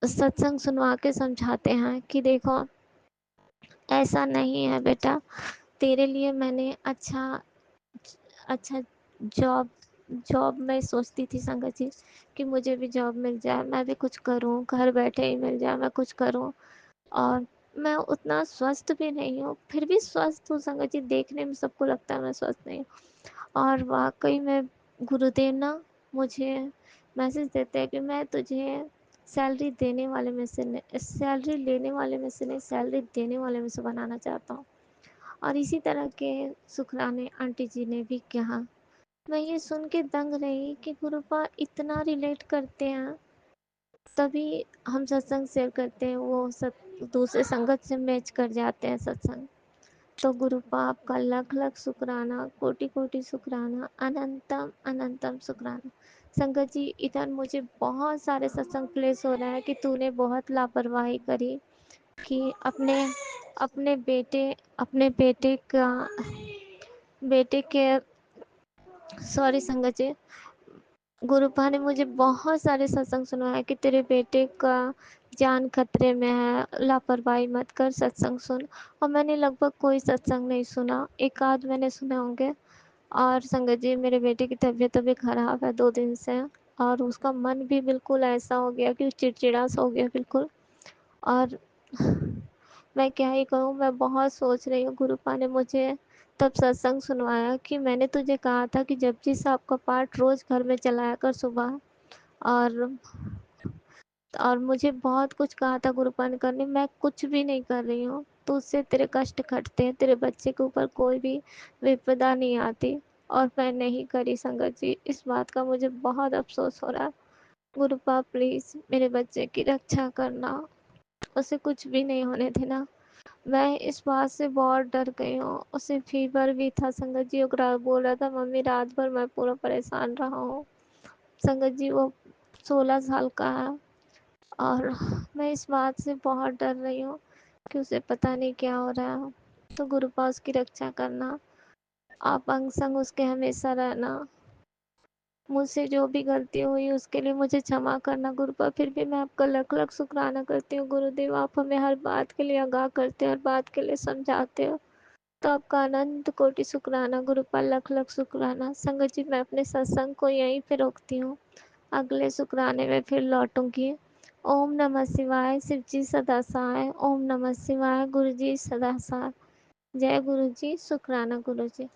सत्संग सुनवा के समझाते हैं कि देखो, ऐसा नहीं है बेटा, तेरे लिए मैंने अच्छा अच्छा जॉब जॉब मैं सोचती थी संगत जी कि मुझे भी जॉब मिल जाए, मैं भी कुछ करूं, घर बैठे ही मिल जाए, मैं कुछ करूं। और मैं उतना स्वस्थ भी नहीं हूँ, फिर भी स्वस्थ हूँ संगत जी, देखने में सबको लगता है मैं स्वस्थ नहीं हूँ। और वाकई में गुरुदेव ना मुझे मैसेज देते हैं कि मैं तुझे सैलरी देने वाले में से नहीं, सैलरी लेने वाले में से नहीं, सैलरी देने वाले में से बनाना चाहता हूँ। और इसी तरह के शुक्राने आंटी जी ने भी कहा। मैं ये सुन के दंग रही कि गुरुपा इतना रिलेट करते हैं, तभी हम सत्संग शेयर करते हैं, वो सब दूसरे संगत से मैच कर जाते हैं सत्संग। तो गुरुपा आपका लख लख शुक्राना, कोटि कोटि शुक्राना, अनंतम अनंतम शुक्राना। संगत जी, इधर मुझे बहुत सारे सत्संग प्लेस हो रहे हैं कि तूने बहुत लापरवाही करी, कि अपने बेटे के सॉरी संगत जी, गुरुपा ने मुझे बहुत सारे सत्संग सुनाया कि तेरे बेटे का जान खतरे में है, लापरवाही मत कर, सत्संग सुन। और मैंने लगभग कोई सत्संग नहीं सुना, एक आध मैंने सुने होंगे। और संगत जी, मेरे बेटे की तबीयत अभी ख़राब है 2 दिन से, और उसका मन भी बिल्कुल ऐसा हो गया कि चिड़चिड़ा सा हो गया बिल्कुल। और मैं क्या ही कहूँ, मैं बहुत सोच रही हूँ। गुरुपा ने मुझे तब सत्संग सुनवाया कि मैंने तुझे कहा था कि जपजी साहब का पाठ रोज़ घर में चलाया कर सुबह। और मुझे बहुत कुछ कहा था गुरुपा ने करने, मैं कुछ भी नहीं कर रही हूँ, तो उससे तेरे कष्ट घटते हैं, तेरे बच्चे के ऊपर कोई भी विपदा नहीं आती। और मैं नहीं करी संगत जी, इस बात का मुझे बहुत अफसोस हो रहा है। गुरुपा प्लीज़ मेरे बच्चे की रक्षा करना, उसे कुछ भी नहीं होने देना। मैं इस बात से बहुत डर गई हूँ, उसे फीवर भी था संगत जी, वो बोल रहा था मम्मी रात भर मैं पूरा परेशान रहा हूँ। संगत जी, वो 16 साल का है, और मैं इस बात से बहुत डर रही हूँ कि उसे पता नहीं क्या हो रहा है। तो गुरुपा उसकी रक्षा करना, आप अंग संग उसके हमेशा रहना। मुझसे जो भी गलती हुई उसके लिए मुझे क्षमा करना गुरुपा, फिर भी मैं आपका लख लख शुक्राना करती हूँ गुरुदेव, आप हमें हर बात के लिए आगाह करते हो, हर बात के लिए समझाते हो। तो आपका अनंत कोटि शुक्राना, गुरु पर लख लख शुक्राना। संगत जी, मैं अपने सत्संग को यहीं पे रोकती हूँ, अगले शुक्राने में फिर लौटूंगी। ओम नमः शिवाय, शिव जी सदा सहाय। ओम नमः शिवाय, गुरु जी सदा सहाय। जय गुरु जी, शुक्राना गुरु जी।